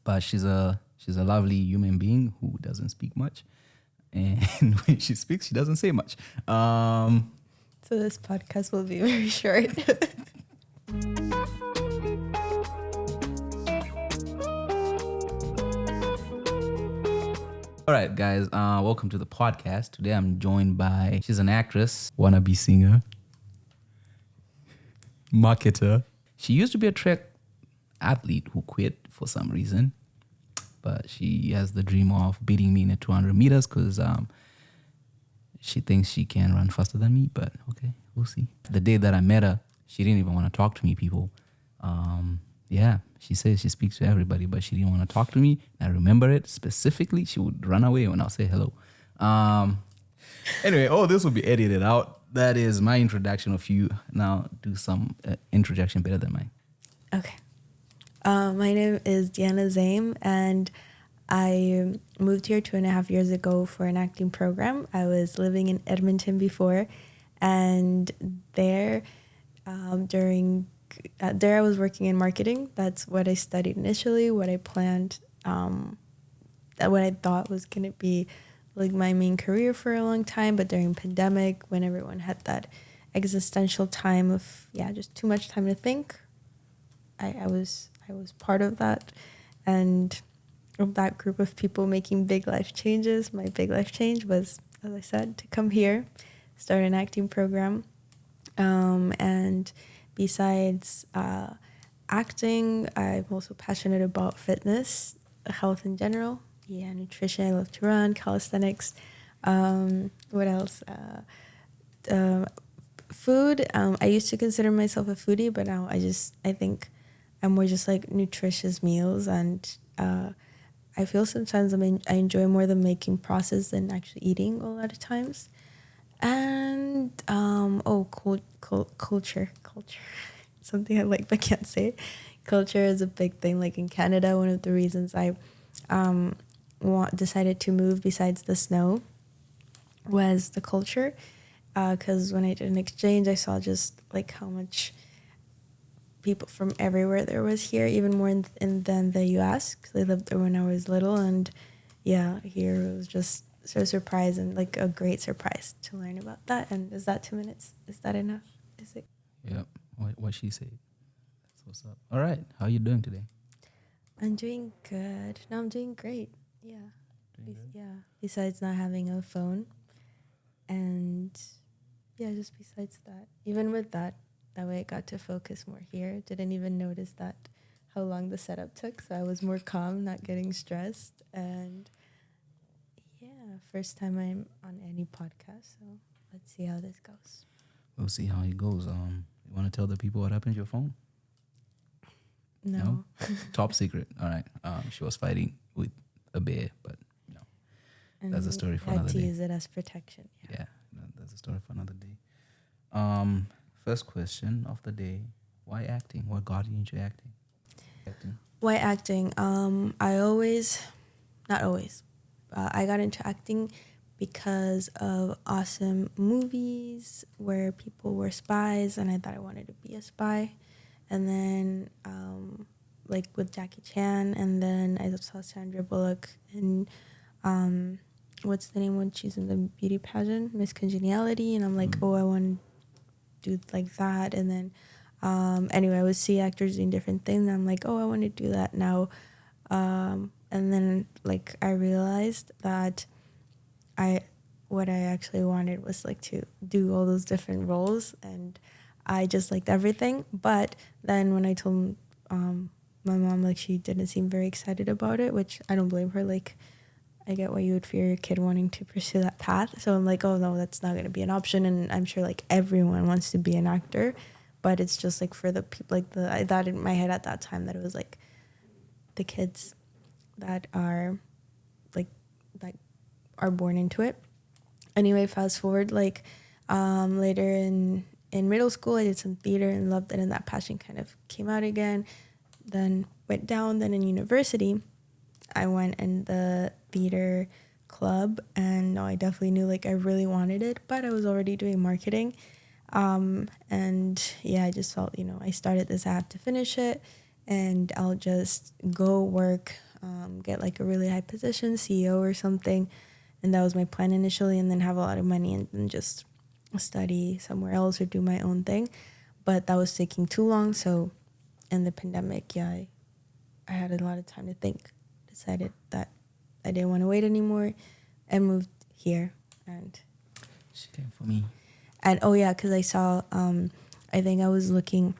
but she's a lovely human being who doesn't speak much, and when she speaks, she doesn't say much. So this podcast will be very short. All right, guys, welcome to the podcast. Today I'm joined by, she's an actress, wannabe singer, marketer. She used to be a track athlete who quit for some reason, but she has the dream of beating me in the 200 meters because she thinks she can run faster than me, but okay, we'll see. The day that I met her, she didn't even want to talk to me, people. Yeah, she says she speaks to everybody, but she didn't want to talk to me. I remember it specifically. She would run away when I'll say hello. Anyway, this will be edited out. That is my introduction of you. Now do some introduction better than mine. Okay. My name is Diana Zame, and I moved here 2.5 years ago for an acting program. I was living in Edmonton before, and there I was working in marketing. That's what I studied initially, what I planned, what I thought was going to be like my main career for a long time. But during pandemic, when everyone had that existential time of, just too much time to think, I was part of that, and of that group of people making big life changes. My big life change was, as I said, to come here, start an acting program, and besides acting, I'm also passionate about fitness, health in general. Nutrition. I love to run, calisthenics. What else? Food. I used to consider myself a foodie, but now I think I'm more just like nutritious meals, and I feel sometimes I enjoy more the making process than actually eating a lot of times. And culture, something I like but can't say. Culture is a big thing. Like in Canada, one of the reasons I decided to move, besides the snow, was the culture. Because when I did an exchange, I saw just like how much people from everywhere there was here, even more than the U.S. because I lived there when I was little, and here it was just so surprising, like a great surprise to learn about that. And is that 2 minutes? Is that enough? Is it? Yep. What she said. That's what's up. All right. How you doing today? I'm doing good. No, I'm doing great. Yeah. Yeah. Besides not having a phone, and just besides that, even with that way I got to focus more here. Didn't even notice that how long the setup took. So I was more calm, not getting stressed, and first time I'm on any podcast, so let's see how this goes. We'll see how it goes. You want to tell the people what happened to your phone? No? Top secret. All right. She was fighting with a bear, but and that's a story for another day. Had to use it as protection. Yeah, that's a story for another day. First question of the day: why acting? What got you into acting? Why acting? I got into acting because of awesome movies where people were spies, and I thought I wanted to be a spy. And then, like with Jackie Chan, and then I saw Sandra Bullock in, what's the name when she's in the beauty pageant, Miss Congeniality, and I'm like, I want to do like that. And then, anyway, I would see actors doing different things, and I'm like, I want to do that now. And then, like, I realized that what I actually wanted was like to do all those different roles, and I just liked everything. But then when I told my mom, like, she didn't seem very excited about it, which I don't blame her. Like, I get why you would fear your kid wanting to pursue that path. So I'm like, oh no, that's not going to be an option. And I'm sure like everyone wants to be an actor, but it's just like for the people, like I thought in my head at that time that it was like the kids that are born into it. Anyway, fast forward, like later in middle school, I did some theater and loved it, and that passion kind of came out again. Then went down. Then in university, I went in the theater club, and no, I definitely knew like I really wanted it, but I was already doing marketing. And I just felt, I started this, I have to finish it, and I'll just go work get like a really high position, CEO or something. And that was my plan initially, and then have a lot of money and just study somewhere else or do my own thing. But that was taking too long. So in the pandemic, I had a lot of time to think, decided that I didn't want to wait anymore, and moved here. And She came for me. And oh yeah, because I saw, I think I was looking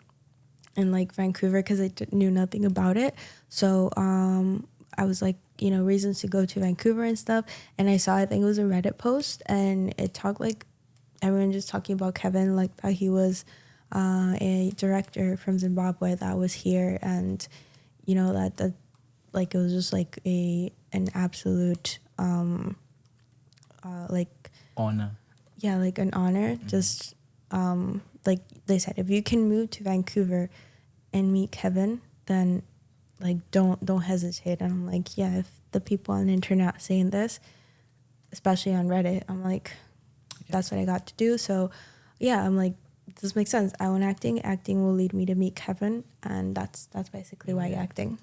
in like Vancouver because I knew nothing about it. So I was like, reasons to go to Vancouver and stuff. And I saw, I think it was a Reddit post, and it talked like everyone just talking about Kevin, like that he was a director from Zimbabwe that was here, and that like it was just like an absolute like Honor. yeah, like an honor. Just like they said, if you can move to Vancouver and meet Kevin, then like don't hesitate. And I'm like, yeah, if the people on the internet saying this, especially on Reddit, I'm like, that's what I got to do. So yeah, I'm like, this makes sense. I want acting. Acting will lead me to meet Kevin, and that's basically why acting.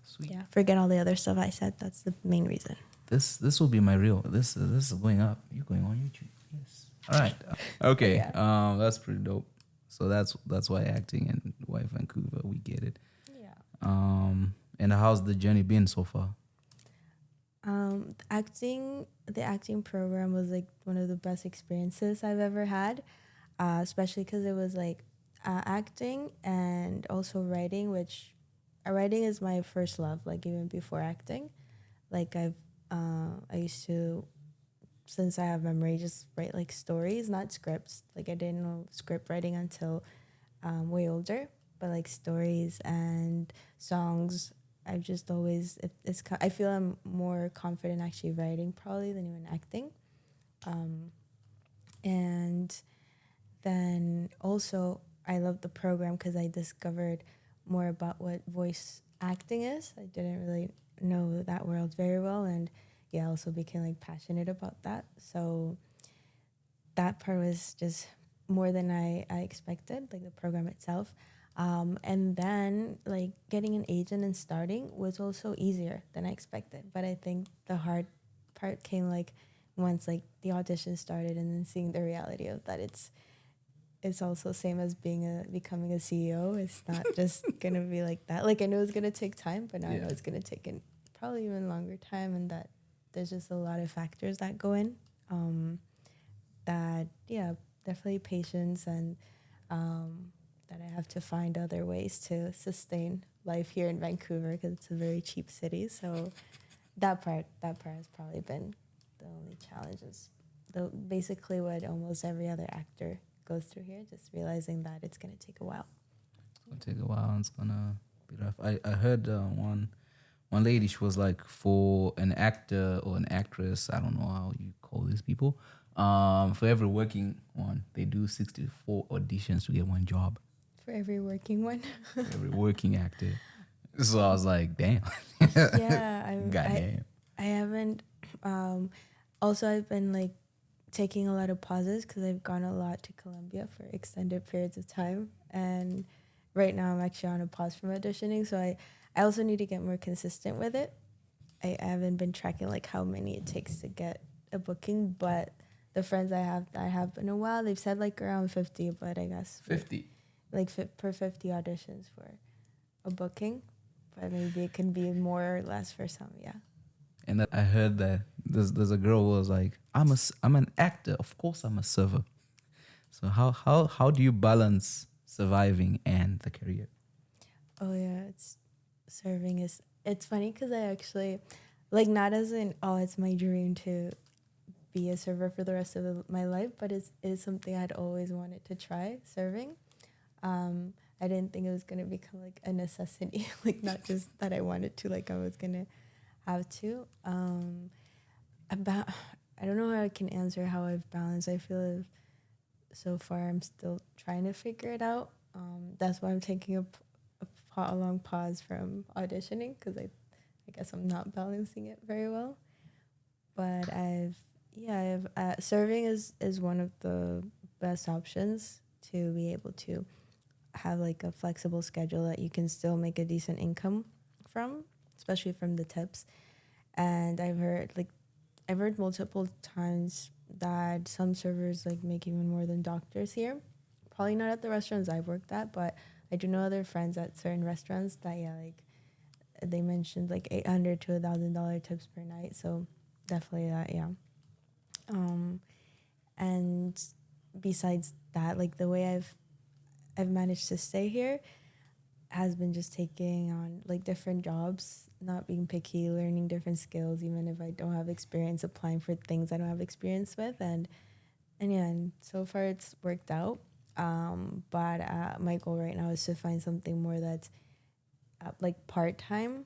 Sweet. Yeah, forget all the other stuff I said. That's the main reason. This will be my reel. This is going up. You're going on YouTube. Yes. All right. Okay. Yeah. That's pretty dope. So that's why acting and why Vancouver. We get it. Yeah. And how's the journey been so far? The acting program was like one of the best experiences I've ever had, especially because it was like acting and also writing, which writing is my first love, like even before acting. Like I used to, since I have memory, just write like stories, not scripts. Like I didn't know script writing until way older, but like stories and songs. I've just always, I feel I'm more confident actually writing probably than even acting. And then also I love the program because I discovered more about what voice acting is. I didn't really know that world very well, and yeah, I also became like passionate about that. So that part was just more than I expected, like the program itself. And then like getting an agent and starting was also easier than I expected. But I think the hard part came like once like the audition started, and then seeing the reality of that it's also same as becoming a CEO. It's not just gonna be like that. Like I know it's gonna take time, but now I know it's gonna take probably even longer time, and that there's just a lot of factors that go in. That definitely patience, and that I have to find other ways to sustain life here in Vancouver because it's a very cheap city. So that part has probably been the only challenges. Basically what almost every other actor goes through here, just realizing that it's gonna take a while. It's gonna take a while, and it's gonna be rough. I heard one lady, she was like, for an actor or an actress, I don't know how you call these people, for every working one, they do 64 auditions to get one job. For every working one. Every working actor. So I was like, damn. Yeah, Goddamn. I haven't. Also, I've been like taking a lot of pauses because I've gone a lot to Colombia for extended periods of time, and right now I'm actually on a pause from auditioning. So I also need to get more consistent with it. I haven't been tracking like how many it takes to get a booking, but the friends I have in a while, they've said like around 50, but I guess 50. like per 50 auditions for a booking, but maybe it can be more or less for some. Yeah. And that I heard that there's a girl who was like, I'm an actor, of course I'm a server. So how do you balance surviving and the career? Oh yeah, it's funny because I actually like, not as in, oh, it's my dream to be a server for the rest of my life, but it is something I'd always wanted to try, serving. I didn't think it was gonna become like a necessity, like not just that I wanted to, like I was gonna have to. About I don't know how I can answer how I've balanced. I feel so far I'm still trying to figure it out. That's why I'm taking a long pause from auditioning, because I guess I'm not balancing it very well. But serving is one of the best options to be able to have like a flexible schedule that you can still make a decent income from. especially from the tips. And I've heard multiple times that some servers like make even more than doctors here. Probably not at the restaurants I've worked at, but I do know other friends at certain restaurants that like they mentioned like $800 to $1,000 tips per night. So definitely that, yeah. And besides that, like the way I've managed to stay here has been just taking on like different jobs, not being picky, learning different skills, even if I don't have experience, applying for things I don't have experience with, and yeah, and so far it's worked out. But my goal right now is to find something more that's like part time,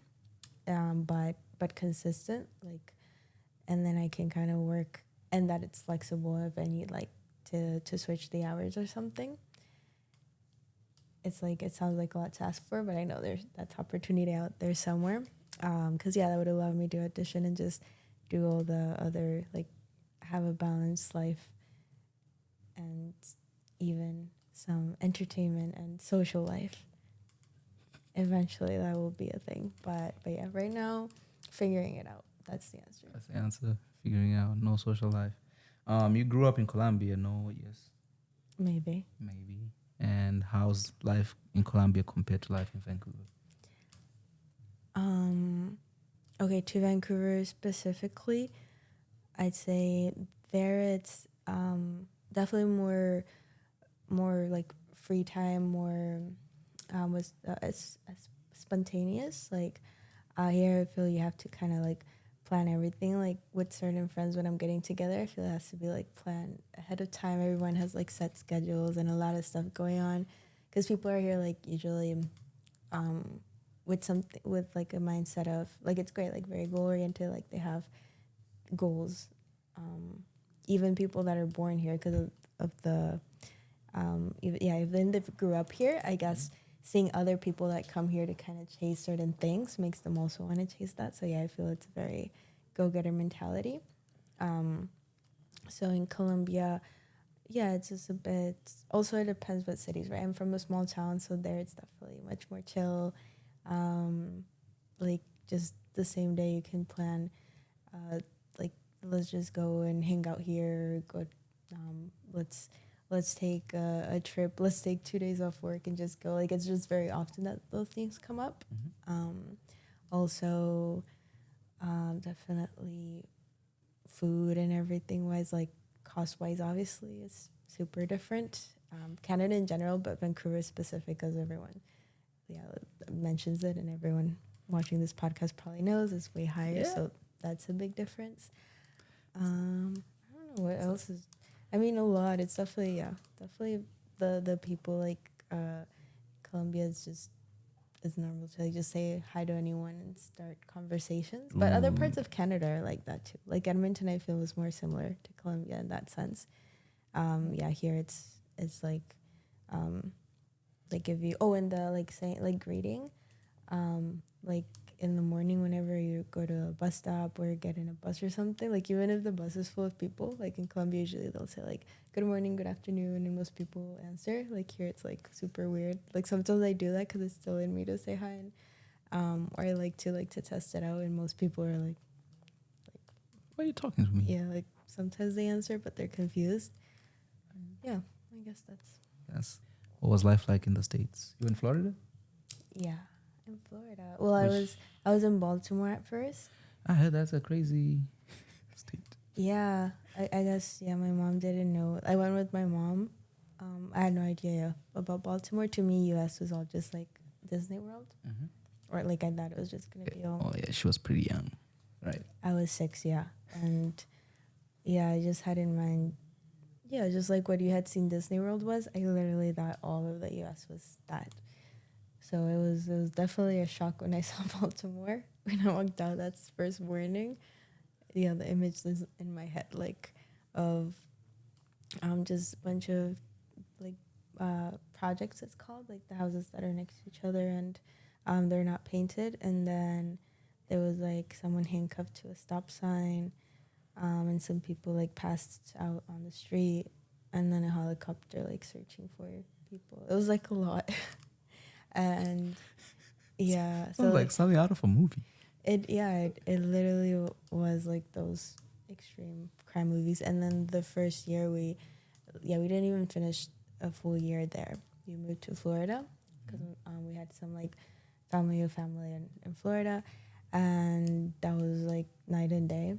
but consistent, like, and then I can kind of work, and that it's flexible if I need like to switch the hours or something. It's like it sounds like a lot to ask for, but I know that's opportunity out there somewhere. Because yeah, that would allow me to audition and just do all the other like have a balanced life and even some entertainment and social life. Eventually, that will be a thing. But yeah, right now, figuring it out. That's the answer. That's the answer. Figuring out no social life. You grew up in Colombia, no? Yes. Maybe. And how's life in Colombia compared to life in Vancouver? Okay, to Vancouver specifically, I'd say there it's definitely more like free time, more was as spontaneous. Like here, I feel you have to kind of like plan everything. Like with certain friends, when I'm getting together, I feel it has to be like planned ahead of time. Everyone has like set schedules and a lot of stuff going on, because people are here like usually with something with like a mindset of like it's great, like very goal oriented, like they have goals. Even people that are born here because of the even if they grew up here, I guess seeing other people that come here to kind of chase certain things makes them also want to chase that. So yeah, I feel it's a very go-getter mentality. So in Colombia, yeah, it's just a bit. Also, it depends what cities, right? I'm from a small town, so there it's definitely much more chill. Like just the same day you can plan, like let's just go and hang out here. Go, let's take a trip. Let's take 2 days off work and just go. Like it's just very often that those things come up. Also, definitely food and everything wise, like cost wise, obviously is super different. Canada in general, but Vancouver specific, as everyone mentions it, and everyone watching this podcast probably knows it's way higher. Yeah. So that's a big difference. I don't know what else is. I mean, a lot. It's definitely the people like Colombia is just it's normal to like just say hi to anyone and start conversations. But other parts of Canada are like that too. Like Edmonton, I feel is more similar to Colombia in that sense. Here it's like if you and the like saying like greeting, like in the morning whenever you go to a bus stop or get in a bus or something, like even if the bus is full of people, like in Colombia usually they'll say like good morning, good afternoon, and most people answer. Like here it's like super weird. Like sometimes I do that because it's still in me to say hi, and or I like to test it out, and most people are like why are you talking to me? Yeah, like sometimes they answer but they're confused. Yeah, I guess that's. Yes. What was life like in the States? You in Florida? Yeah, in Florida. Well, I was in Baltimore at first. I heard that's a crazy state. Yeah, I guess, yeah, my mom didn't know. I went with my mom. I had no idea about Baltimore. To me, U.S. was all just like Disney World. Or like I thought it was just going to be all. Oh, yeah, she was pretty young, right? I was 6, yeah. And yeah, I just had in mind, yeah, just like what you had seen Disney World was. I literally thought all of the U.S. was that. So it was definitely a shock when I saw Baltimore. When I walked out, that's first morning. Yeah, the image is in my head, like of just a bunch of like projects. It's called like the houses that are next to each other, and they're not painted. And then there was like someone handcuffed to a stop sign, and some people like passed out on the street, and then a helicopter like searching for people. It was like a lot. And yeah, Sounds like something out of a movie. It literally was like those extreme crime movies. And then the first year we didn't even finish a full year there. We moved to Florida because we had some like family in Florida, and that was like night and day.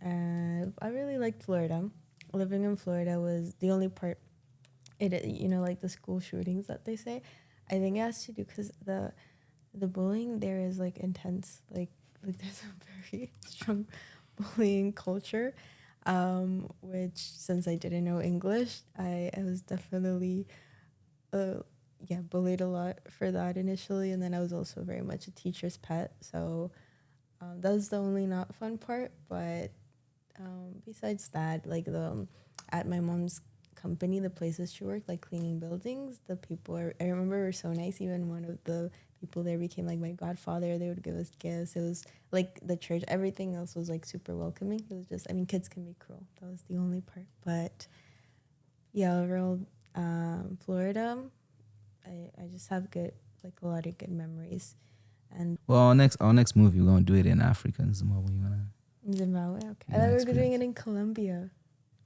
And I really liked Florida. Living in Florida was the only part. Like the school shootings that they say. I think it has to do because the bullying there is like intense. Like there's a very strong bullying culture, which since I didn't know English, I was definitely bullied a lot for that initially, and then I was also very much a teacher's pet. So that was the only not fun part. But besides that, like at my mom's company, the places she worked, like cleaning buildings, the people I remember were so nice. Even one of the people there became like my godfather. They would give us gifts. It was like the church. Everything else was like super welcoming. It was just, I mean, kids can be cruel. That was the only part. But yeah, overall, Florida, I just have a lot of good memories. And Well, our next movie, we're gonna do it in Africa and Zimbabwe. in Zimbabwe, okay. Yeah, I thought we were doing experience. it in Colombia.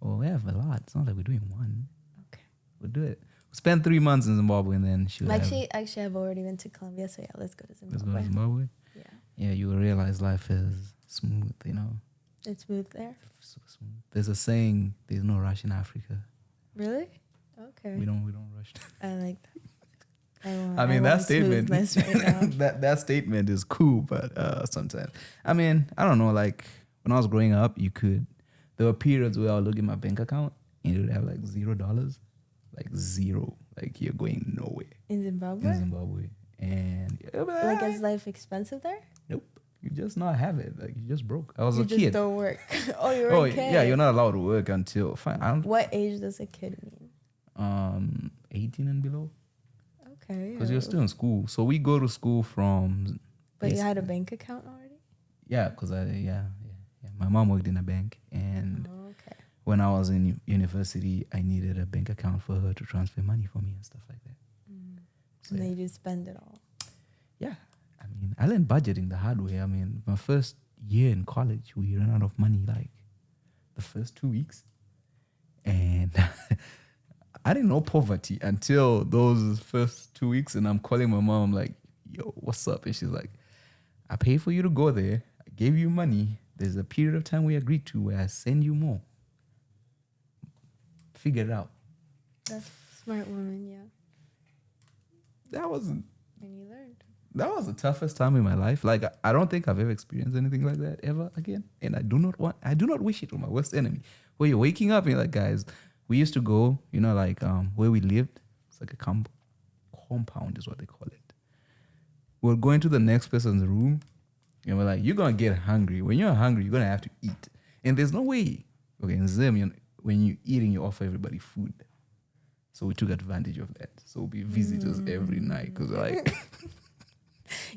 Oh, we have a lot. It's not like we're doing one. Okay. We'll do it. We'll spend 3 months in Zimbabwe and then shoot. Actually, I've already been to Colombia, so yeah, let's go to Zimbabwe. Let's go to Zimbabwe. Yeah. Yeah, you will realize life is smooth. It's smooth there. So smooth. There's a saying: "There's no rush in Africa." Really? Okay. We don't rush. I like that. I mean, that want statement smoothness right now. that statement is cool, but sometimes, I mean, I don't know. Like when I was growing up, there were periods where I would look at my bank account and it would have like $0, like zero, like you're going nowhere In Zimbabwe? in Zimbabwe, and Like, is life expensive there? nope, you just not have it. Like you just broke. I was You a just kid. don't work. Oh, you're Oh a kid. yeah, you're not allowed to work until fine. I don't, What age does a kid mean? 18 and below. Okay. Because you're still in school. So we go to school from. But you had a bank account already? Yeah, because my mom worked in a bank, and Oh, okay. when I was in university, I needed a bank account for her to transfer money for me and stuff like that. So, And then you just spend it all. yeah, I mean, I learned budgeting the hard way. I mean, my first year in college, we ran out of money like the first 2 weeks, and I didn't know poverty until those first 2 weeks, and I'm calling my mom like, yo, what's up? And she's like, I paid for you to go there. I gave you money. There's a period of time we agreed to where I send you more. Figure it out. That's a smart woman, yeah. That wasn't. And you learned. That was the toughest time in my life. Like I don't think I've ever experienced anything like that ever again. And I do not wish it on my worst enemy. Where you're waking up and you're like, guys, we used to go, like where we lived. It's like a compound is what they call it. We're going to the next person's room and we're like, you're gonna get hungry. When you're hungry, you're gonna have to eat. And there's no way. Okay, in Zame, when you're eating, you offer everybody food. So we took advantage of that. So we'll be visitors every night because like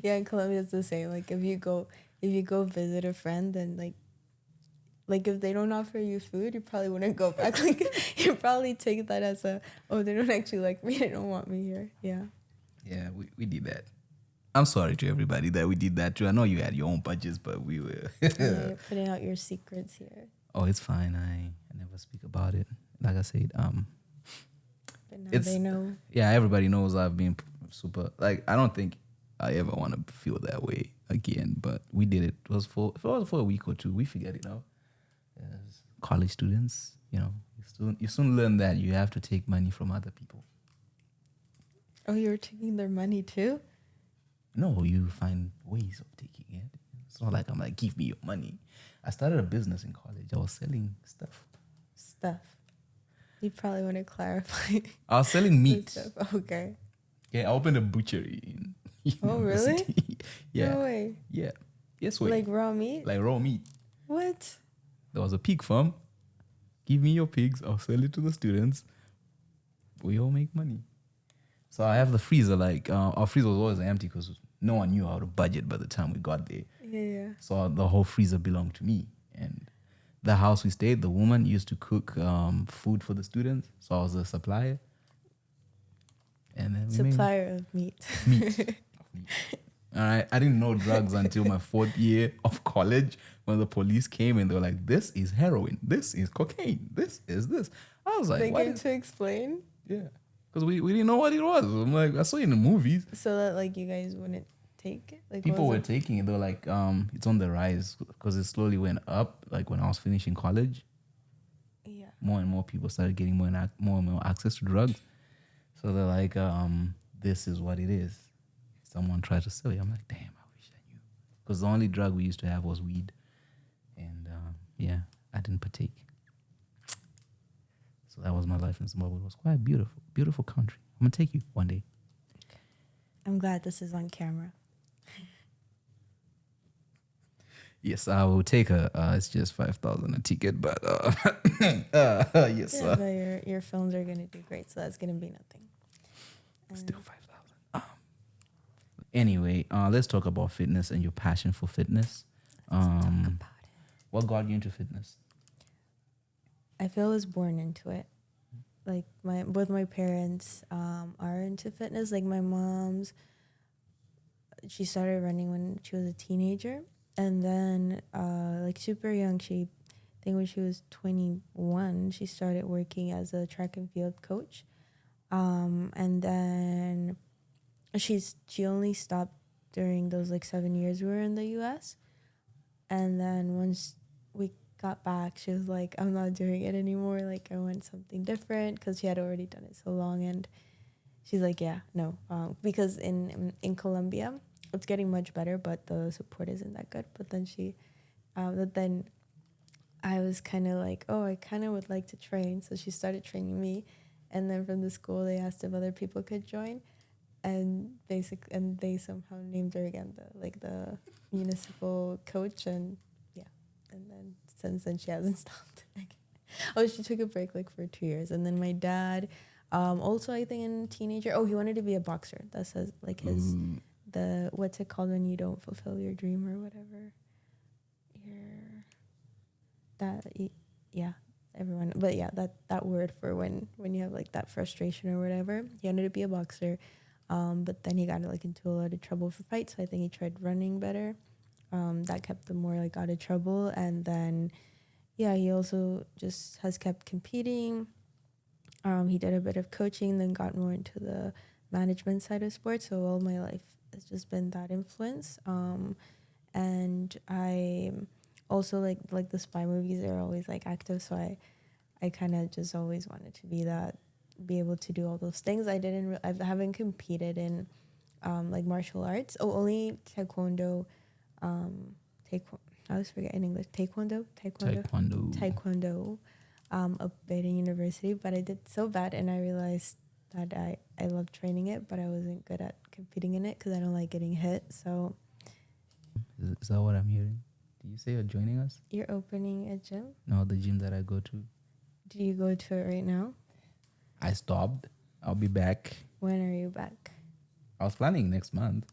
Yeah, in Colombia it's the same. Like if you go visit a friend, then like if they don't offer you food, you probably wouldn't go back. Like you probably take that as they don't actually like me, they don't want me here. Yeah. Yeah, we did that. I'm sorry to everybody that we did that too. I know you had your own budgets, but we were Yeah, you're putting out your secrets here. Oh, it's fine. I never speak about it. Like I said, But now they know. Yeah, everybody knows I've been super. Like I don't think I ever want to feel that way again. But we did it. It was for a week or two. We figured it out. As college students, you soon learn that you have to take money from other people. Oh, you were taking their money too? No, you find ways of taking it. It's not like I'm like, give me your money. I started a business in college. I was selling stuff. You probably want to clarify. I was selling meat. Okay. Yeah, I opened a butchery in Oh, really? university. Yeah. No way. Yeah. Yes, way. Like raw meat? Like raw meat. What? There was a pig farm. Give me your pigs. I'll sell it to the students. We all make money. So I have the freezer. Like our freezer was always empty because no one knew how to budget by the time we got there. Yeah. So the whole freezer belonged to me. And the house we stayed, the woman used to cook food for the students. So I was a supplier. And then Supplier of meat. meat. All right. I didn't know drugs until my 4th year of college when the police came and they were like, this is heroin. This is cocaine. This is this. I was like, They what came is... to explain Yeah. Because we didn't know what it was. I'm like, I saw it in the movies. so that like you guys wouldn't take it. Like People what were was it? taking it. They were like, it's on the rise because it slowly went up. Like when I was finishing college, Yeah. more and more people started getting more and more access to drugs. So they're like, this is what it is. Someone tried to sell you. I'm like, damn, I wish I knew. Because the only drug we used to have was weed. And yeah, I didn't partake. So that was my life in Zimbabwe. It was quite beautiful, beautiful country. I'm going to take you one day. I'm glad this is on camera. Yes, I will take her. It's just 5,000 a ticket, but yes, Yeah, but your films are gonna do great, so that's gonna be nothing. still 5,000. Anyway, let's talk about fitness and your passion for fitness. Let's talk about it. What got you into fitness? I feel I was born into it. Like both my parents are into fitness. Like my mom's, she started running when she was a teenager, and then like super young, I think when she was 21, she started working as a track and field coach, and then she only stopped during those like 7 years we were in the U.S. And then once we got back, she was like, I'm not doing it anymore. Like, I want something different because she had already done it so long. And she's like, yeah, no. Because in Colombia, it's getting much better, but the support isn't that good. But then I was kind of like, oh, I kind of would like to train. So she started training me. And then from the school, they asked if other people could join. And they somehow named her again the municipal coach, and yeah, and then since then she hasn't stopped. She took a break like for 2 years, and then my dad, also I think in teenager, he wanted to be a boxer. That says like the what's it called when you don't fulfill your dream or whatever. Yeah, everyone, but yeah, that word for when you have like that frustration or whatever. He wanted to be a boxer. But then he got like into a lot of trouble for fights. So I think he tried running better. That kept him more like out of trouble. And then, yeah, he also just has kept competing. He did a bit of coaching, then got more into the management side of sports. So all my life has just been that influence. And I also like the spy movies. They're always like active. So I kind of just always wanted to be able to do all those things. I haven't competed in like martial arts. Only taekwondo. I always forget in English. Taekwondo. Up at university, but I did so bad, and I realized that I love training it, but I wasn't good at competing in it because I don't like getting hit. So is that what I'm hearing? Did you say you're joining us? You're opening a gym? No, the gym that I go to. Do you go to it right now? I stopped. I'll be back. When are you back? I was planning next month.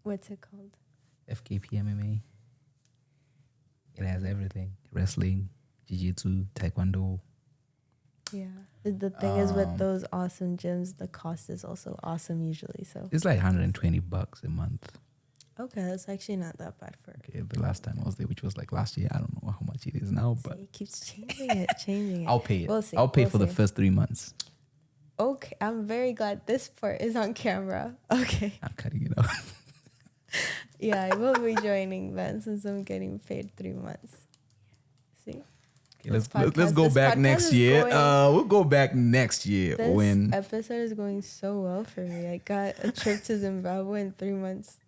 What's it called? FKP MMA. It has everything. Wrestling, jiu-jitsu, taekwondo. Yeah. The thing is with those awesome gyms, the cost is also awesome usually. So it's like $120 a month. Okay, that's actually not that bad for Okay, the last time I was there, which was like last year, I don't know how much it is now, but it keeps changing it. I'll pay it. We'll see. I'll pay We'll for the see. first 3 months. Okay, I'm very glad this part is on camera. Okay. I'm cutting it out. Yeah, I will be joining then since I'm getting paid 3 months. See? Okay, let's go back next year. We'll go back next year this episode is going so well for me. I got a trip to Zimbabwe in 3 months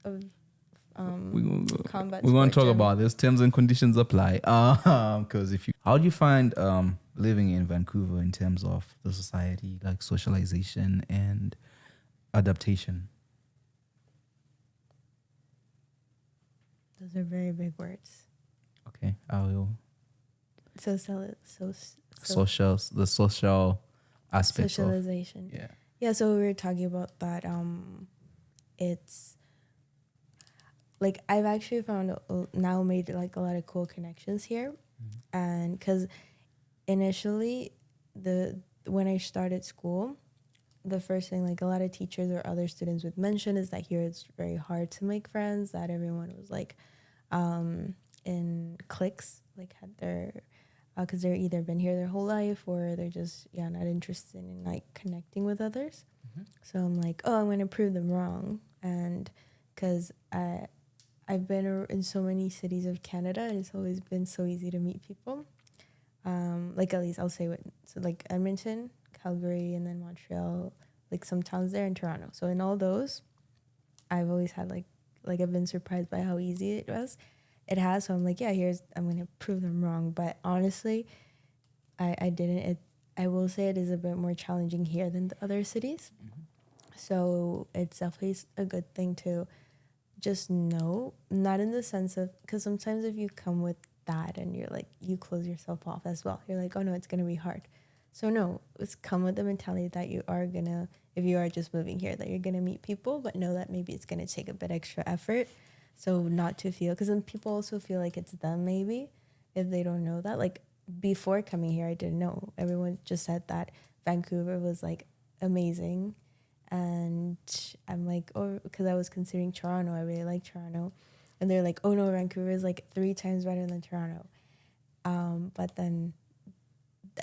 of combat. We're going to talk about this. Terms and conditions apply. Because how do you find living in Vancouver in terms of the society, like socialization and adaptation? Those are very big words. Okay, I will. The social aspects. Socialization. Yeah. So we were talking about that. It's like I've actually found now made like a lot of cool connections here, and because initially when I started school, the first thing like a lot of teachers or other students would mention is that here it's very hard to make friends, that everyone was like in cliques, like had their because they're either been here their whole life or they're just not interested in like connecting with others. So I'm like, oh, I'm gonna prove them wrong. And because I've been in so many cities of Canada, and it's always been so easy to meet people. Like at least I'll say what, so like Edmonton, Calgary, and then Montreal, like some towns there, and Toronto. So in all those, I've always had like I've been surprised by how easy it was. It has. So I'm like, yeah, I'm gonna prove them wrong. But honestly, I didn't. I will say it is a bit more challenging here than the other cities. So it's definitely a good thing to just know, not in the sense of, because sometimes if you come with that and you're like, you close yourself off as well. You're like, oh no, it's going to be hard. So no, it's come with the mentality that you are going to, if you are just moving here, that you're going to meet people, but know that maybe it's going to take a bit extra effort. So not to feel, because then people also feel like it's them maybe, if they don't know that. Like before coming here, I didn't know. Everyone just said that Vancouver was like amazing. And I'm like, oh, because I was considering Toronto. I really like Toronto. And they're like, oh no, Vancouver is like 3 times better than Toronto. But then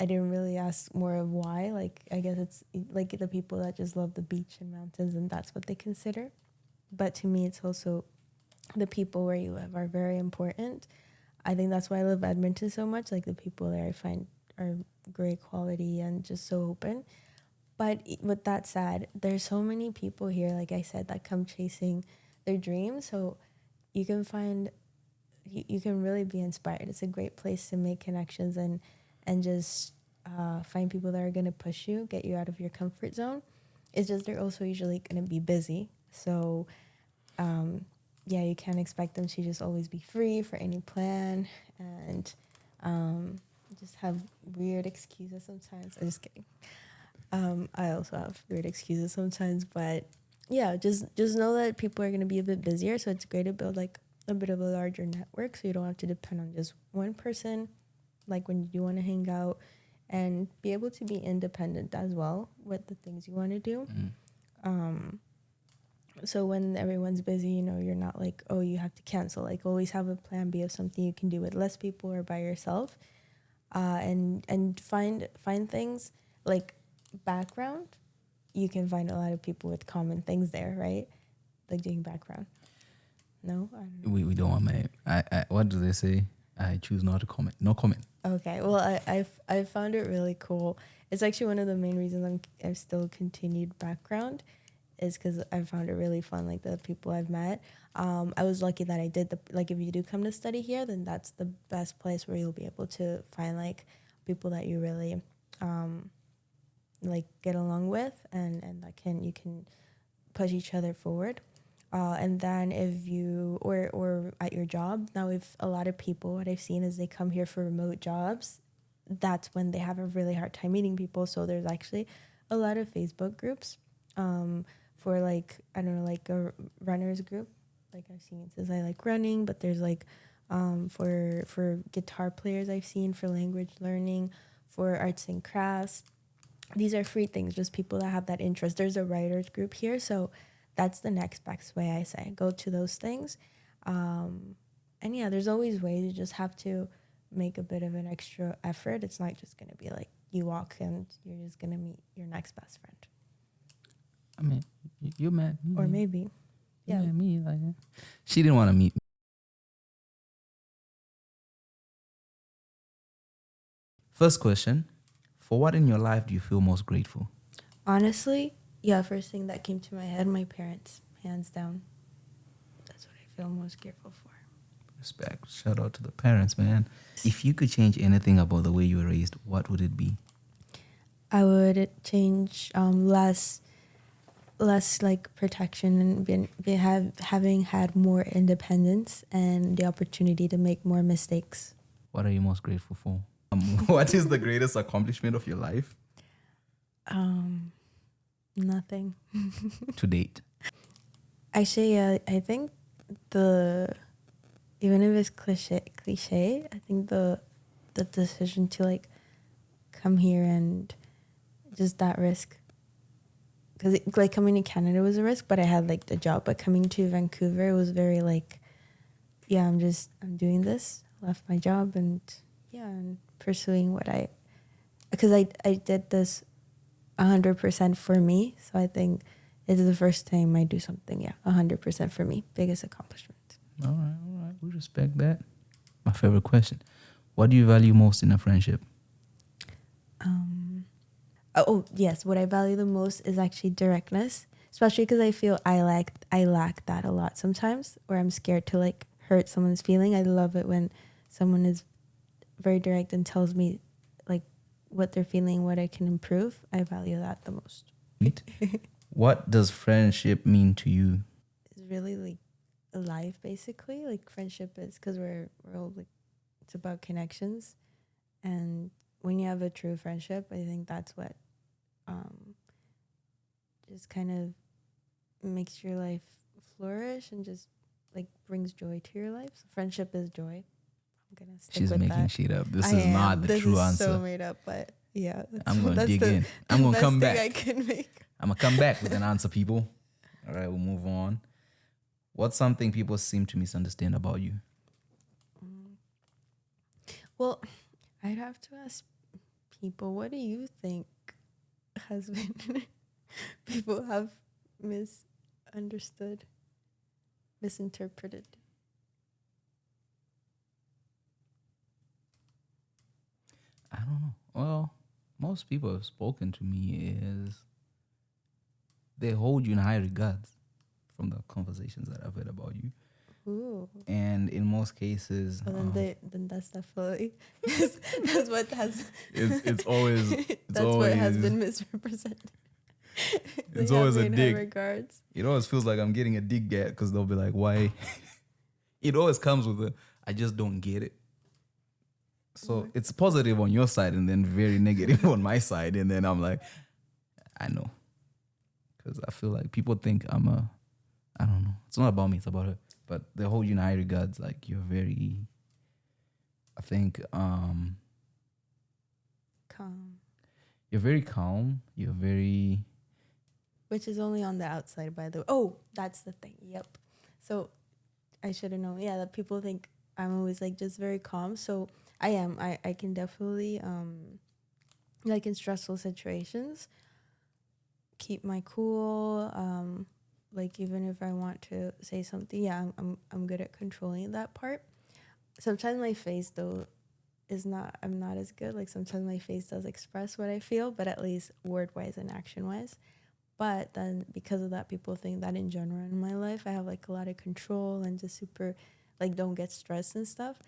I didn't really ask more of why. Like, I guess it's like the people that just love the beach and mountains, and that's what they consider. But to me, it's also the people where you live are very important. I think that's why I love Edmonton so much. Like, the people there I find are great quality and just so open. But with that said, there's so many people here, like I said, that come chasing their dreams. So you can find, you can really be inspired. It's a great place to make connections and just find people that are going to push you, get you out of your comfort zone. It's just they're also usually going to be busy. So you can't expect them to just always be free for any plan and just have weird excuses sometimes. I'm just kidding. I also have weird excuses sometimes, but yeah, just know that people are going to be a bit busier. So it's great to build like a bit of a larger network, so you don't have to depend on just one person. Like when you want to hang out, and be able to be independent as well with the things you want to do. So when everyone's busy, you're not like, oh, you have to cancel. Like always have a plan B of something you can do with less people or by yourself, and find things like background. You can find a lot of people with common things there, right? Like doing background. No, I don't know. We don't want my. I what do they say? I choose not to comment. No comment. Okay, well, I found it really cool. It's actually one of the main reasons I've still continued background, is because I found it really fun. Like the people I've met, I was lucky that I did like if you do come to study here, then that's the best place where you'll be able to find like people that you really like get along with, and that you can push each other forward. And then if you or at your job, now if a lot of people, what I've seen is they come here for remote jobs, that's when they have a really hard time meeting people. So there's actually a lot of Facebook groups for like, I don't know, like a runners group. Like I've seen it says I like running, but there's like for guitar players I've seen, for language learning, for arts and crafts. These are free things, just people that have that interest. There's a writers group here, so that's the next best way I say. Go to those things. And yeah, there's always ways. You just have to make a bit of an extra effort. It's not just going to be like you walk and you're just going to meet your next best friend. I mean, you met me. Or maybe. You met me. Like, she didn't want to meet me. First question. For what in your life do you feel most grateful? Honestly, yeah, first thing that came to my head, my parents, hands down. That's what I feel most grateful for. Respect. Shout out to the parents, man. If you could change anything about the way you were raised, what would it be? I would change less like protection, and having had more independence and the opportunity to make more mistakes. What are you most grateful for? What is the greatest accomplishment of your life? Nothing. To date. Actually, I think even if it's cliche, I think the decision to like come here and just that risk because like coming to Canada was a risk, but I had like the job. But coming to Vancouver, it was very like, yeah, I'm doing this. Left my job and yeah, and pursuing what because I did this 100% for me. So I think it's the first time I do something, 100% for me. Biggest accomplishment. All right. We respect that. My favorite question. What do you value most in a friendship? Yes. What I value the most is actually directness, especially because I feel I lack that a lot sometimes, or I'm scared to like hurt someone's feeling. I love it when someone is very direct and tells me like what they're feeling, what I can improve. I value that the most. What does friendship mean to you? It's really like life, basically. Like friendship is because we're all like, it's about connections, and when you have a true friendship, I think that's what just kind of makes your life flourish and just like brings joy to your life. So friendship is joy. I'm gonna stick She's with making that. shit up. This is not the true answer. This is so made up, but yeah, I'm gonna dig in. I'm gonna come back. I can make. I'm gonna come back with an answer, people. All right, we'll move on. What's something people seem to misunderstand about you? Well, I'd have to ask people, what do you think has been people have misunderstood, misinterpreted? I don't know. Well, most people have spoken to me is they hold you in high regards from the conversations that I've heard about you. Ooh. And in most cases, then that's definitely that's what has it's always what has been misrepresented. It's always a dig. Regards. It always feels like I'm getting a dig at because they'll be like, "Why?" It always comes with I just don't get it. So it's positive on your side and then very negative on my side, and then I'm like, I know, because I feel like people think I don't know. It's not about me; it's about her. But they hold you in high regards. Like you're very, I think, calm. You're very calm. You're very. Which is only on the outside, by the way. Oh, that's the thing. Yep. So I should have known. Yeah, that people think I'm always like just very calm. So I am. I can definitely like in stressful situations keep my cool. Like even if I want to say something, yeah, I'm good at controlling that part. Sometimes my face though I'm not as good. Like sometimes my face does express what I feel, but at least word wise and action wise. But then because of that, people think that in general in my life I have like a lot of control and just super like don't get stressed and stuff.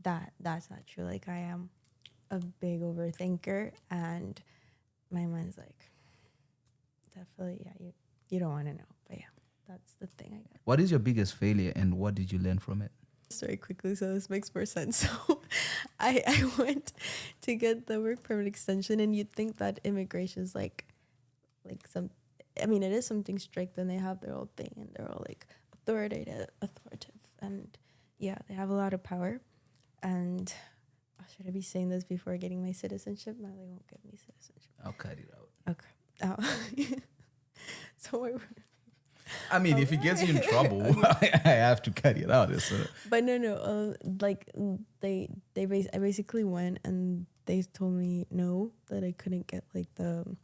That's not true. Like I am a big overthinker and my mind's like definitely, yeah, you don't want to know. But yeah, that's the thing I got. What is your biggest failure and what did you learn from it? Very quickly, so this makes more sense. So I went to get the work permit extension, and you'd think that immigration is like some, I mean, it is something strict, and they have their own thing, and they're all like authoritative, and yeah, they have a lot of power. And should I be saying this before getting my citizenship? No, they won't give me citizenship. I'll cut it out. Okay. So I mean, if it gets you in trouble, I have to cut it out. But no. Like I basically went and they told me no, that I couldn't get like the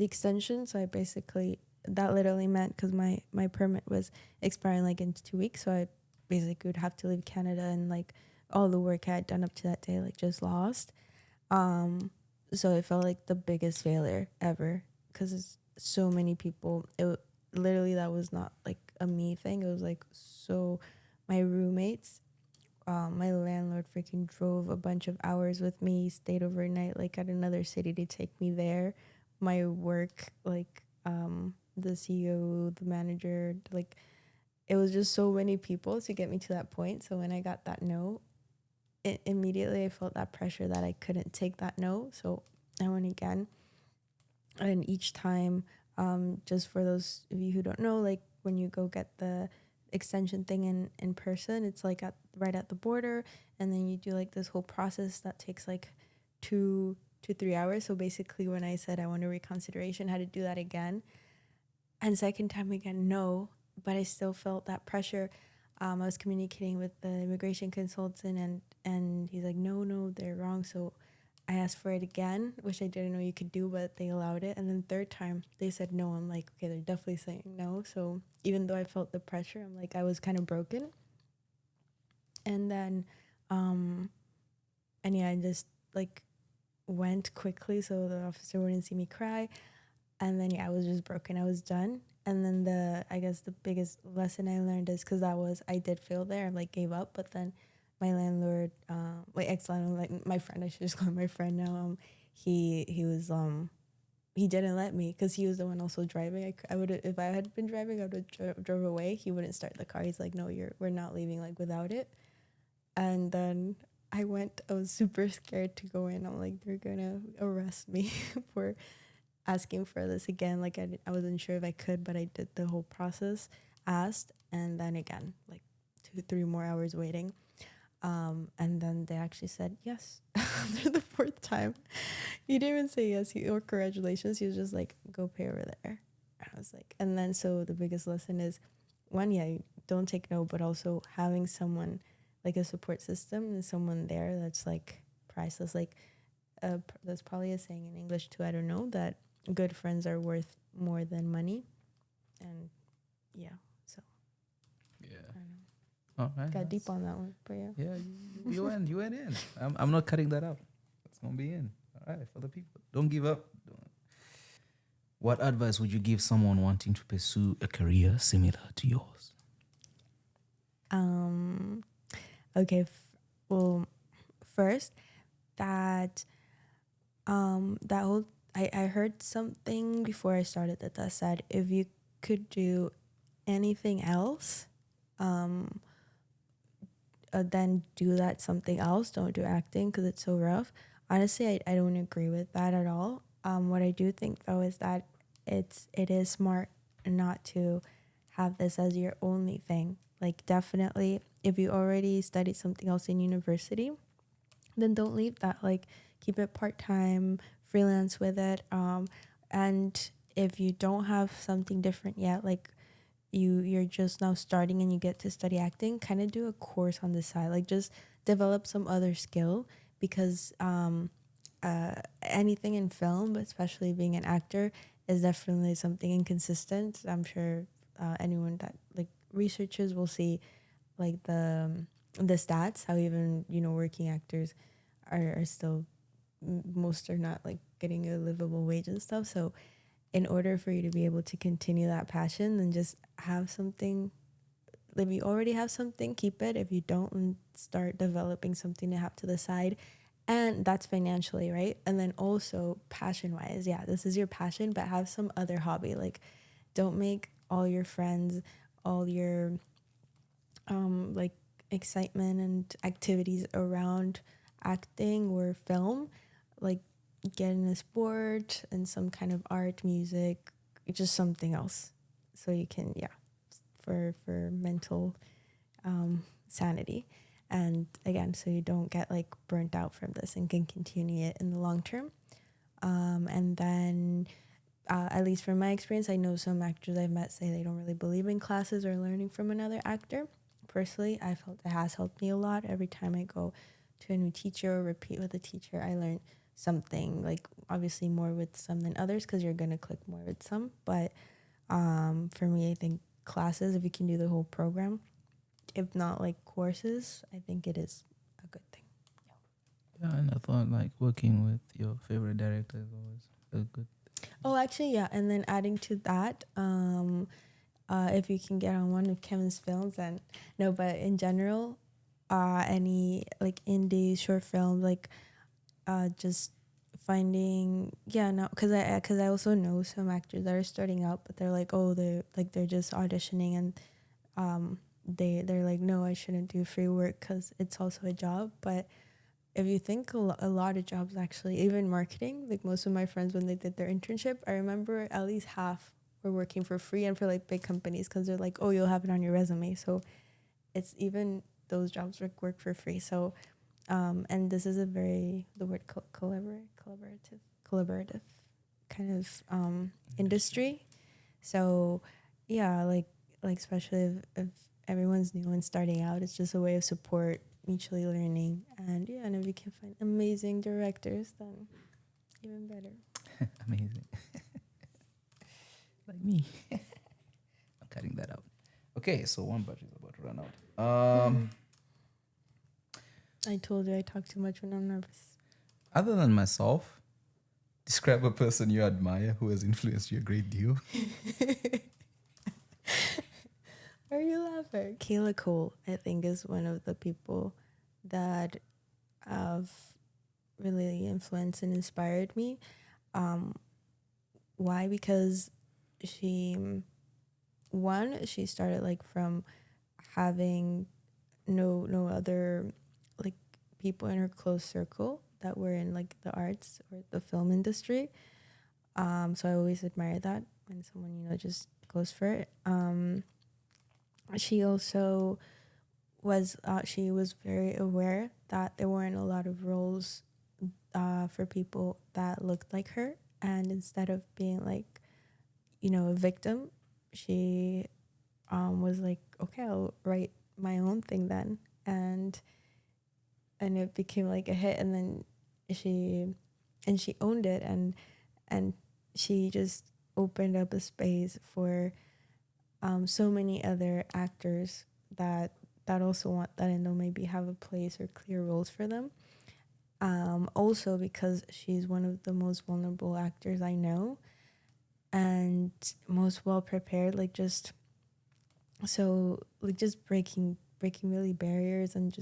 extension. So I basically, that literally meant because my permit was expiring like in 2 weeks, so I basically would have to leave Canada, and like all the work I had done up to that day like just lost. So it felt like the biggest failure ever because it's so many people. Literally that was not like a me thing. It was like, so my roommates, my landlord freaking drove a bunch of hours with me, stayed overnight like at another city to take me there. My work, like the CEO, the manager, like it was just so many people to get me to that point. So when I got that no, immediately I felt that pressure that I couldn't take that no. So I went again, and each time, just for those of you who don't know, like when you go get the extension thing in person, it's like right at the border, and then you do like this whole process that takes like two to 3 hours. So basically, when I said I want a reconsideration, I had to do that again. And second time again, no. But I still felt that pressure. I was communicating with the immigration consultant, and he's like, no, they're wrong. So I asked for it again, which I didn't know you could do, but they allowed it. And then third time, they said no. I'm like, okay, they're definitely saying no. So even though I felt the pressure, I'm like, I was kind of broken. And then, and yeah, I just like went quickly so the officer wouldn't see me cry. And then, yeah, I was just broken. I was done. And then I guess the biggest lesson I learned is because I did fail there. I like gave up. But then my landlord, my ex-landlord, like my friend, I should just call him my friend now. He was, he didn't let me because he was the one also driving. I would, if I had been driving, I would have drove away. He wouldn't start the car. He's like, no, we're not leaving like without it. And then I was super scared to go in. I'm like, they're gonna arrest me for asking for this again. Like I wasn't sure if I could, but I did the whole process, asked, and then again, like 2-3 more hours waiting. And then they actually said yes after the fourth time. He didn't even say yes or congratulations. He was just like, go pay over there. And I was like, and then so the biggest lesson is one, yeah, you don't take no, but also having someone like a support system and someone there that's like priceless. Like there's probably a saying in English too, I don't know, that good friends are worth more than money. And yeah, so Yeah. I don't know. All right. Got deep on that one, but yeah. Yeah, you went in. I'm not cutting that out. It's gonna be in. All right, for the people. Don't give up. What advice would you give someone wanting to pursue a career similar to yours? Okay. Well, first that that whole I heard something before I started that said if you could do anything else, then do that something else. Don't do acting because it's so rough. Honestly, I don't agree with that at all. What I do think though is that it is smart not to have this as your only thing. Like definitely, if you already studied something else in university, then don't leave that. Like keep it part-time, freelance with it. And if you don't have something different yet, like you're just now starting and you get to study acting, kind of do a course on the side. Like just develop some other skill because anything in film, especially being an actor, is definitely something inconsistent. I'm sure anyone that like researchers will see like the stats, how even working actors are still, most are not like getting a livable wage and stuff. So in order for you to be able to continue that passion, then just have something. If you already have something, keep it. If you don't, start developing something to have to the side. And that's financially, right? And then also passion wise, yeah, this is your passion, but have some other hobby. Like don't make all your friends, all your like excitement and activities around acting or film. Like get in a sport and some kind of art, music, just something else, so you can, yeah, for mental sanity. And again, so you don't get like burnt out from this and can continue it in the long term. And then at least from my experience, I know some actors I've met say they don't really believe in classes or learning from another actor. Personally, I felt it has helped me a lot. Every time I go to a new teacher or repeat with a teacher, I learn something, like obviously more with some than others because you're going to click more with some. But for me, I think classes, if you can do the whole program, if not like courses, I think it is a good thing. Yeah, and I thought like working with your favorite director is always a good. Oh, actually, yeah. And then adding to that, if you can get on one of Kevin's films, then no, but in general, any like indie short film, like just finding, yeah, no, because I also know some actors that are starting out, but they're like, oh, they're just auditioning, and they're like, no, I shouldn't do free work because it's also a job. But if you think a lot of jobs, actually, even marketing, like most of my friends when they did their internship, I remember at least half were working for free and for like big companies because they're like, oh, you'll have it on your resume. So it's even those jobs work for free. So And this is a very the word collaborative kind of industry. So yeah, like especially if everyone's new and starting out, it's just a way of support, mutually learning, and yeah, and if you can find amazing directors, then even better. Amazing. Like me. I'm cutting that out. Okay, so one battery is about to run out. I told you I talk too much when I'm nervous. Other than myself, describe a person you admire who has influenced you a great deal. Are you laughing? Kayla Cole, I think, is one of the people that have really influenced and inspired me. Why? Because she started like from having no other like people in her close circle that were in like the arts or the film industry. So I always admire that when someone just goes for it. She also was very aware that there weren't a lot of roles for people that looked like her, and instead of being like a victim, she was like, okay, I'll write my own thing then, and it became like a hit, and then she owned it, and she just opened up a space for so many other actors that also want that and don't maybe have a place or clear roles for them. Also because she's one of the most vulnerable actors I know and most well prepared, like just breaking really barriers and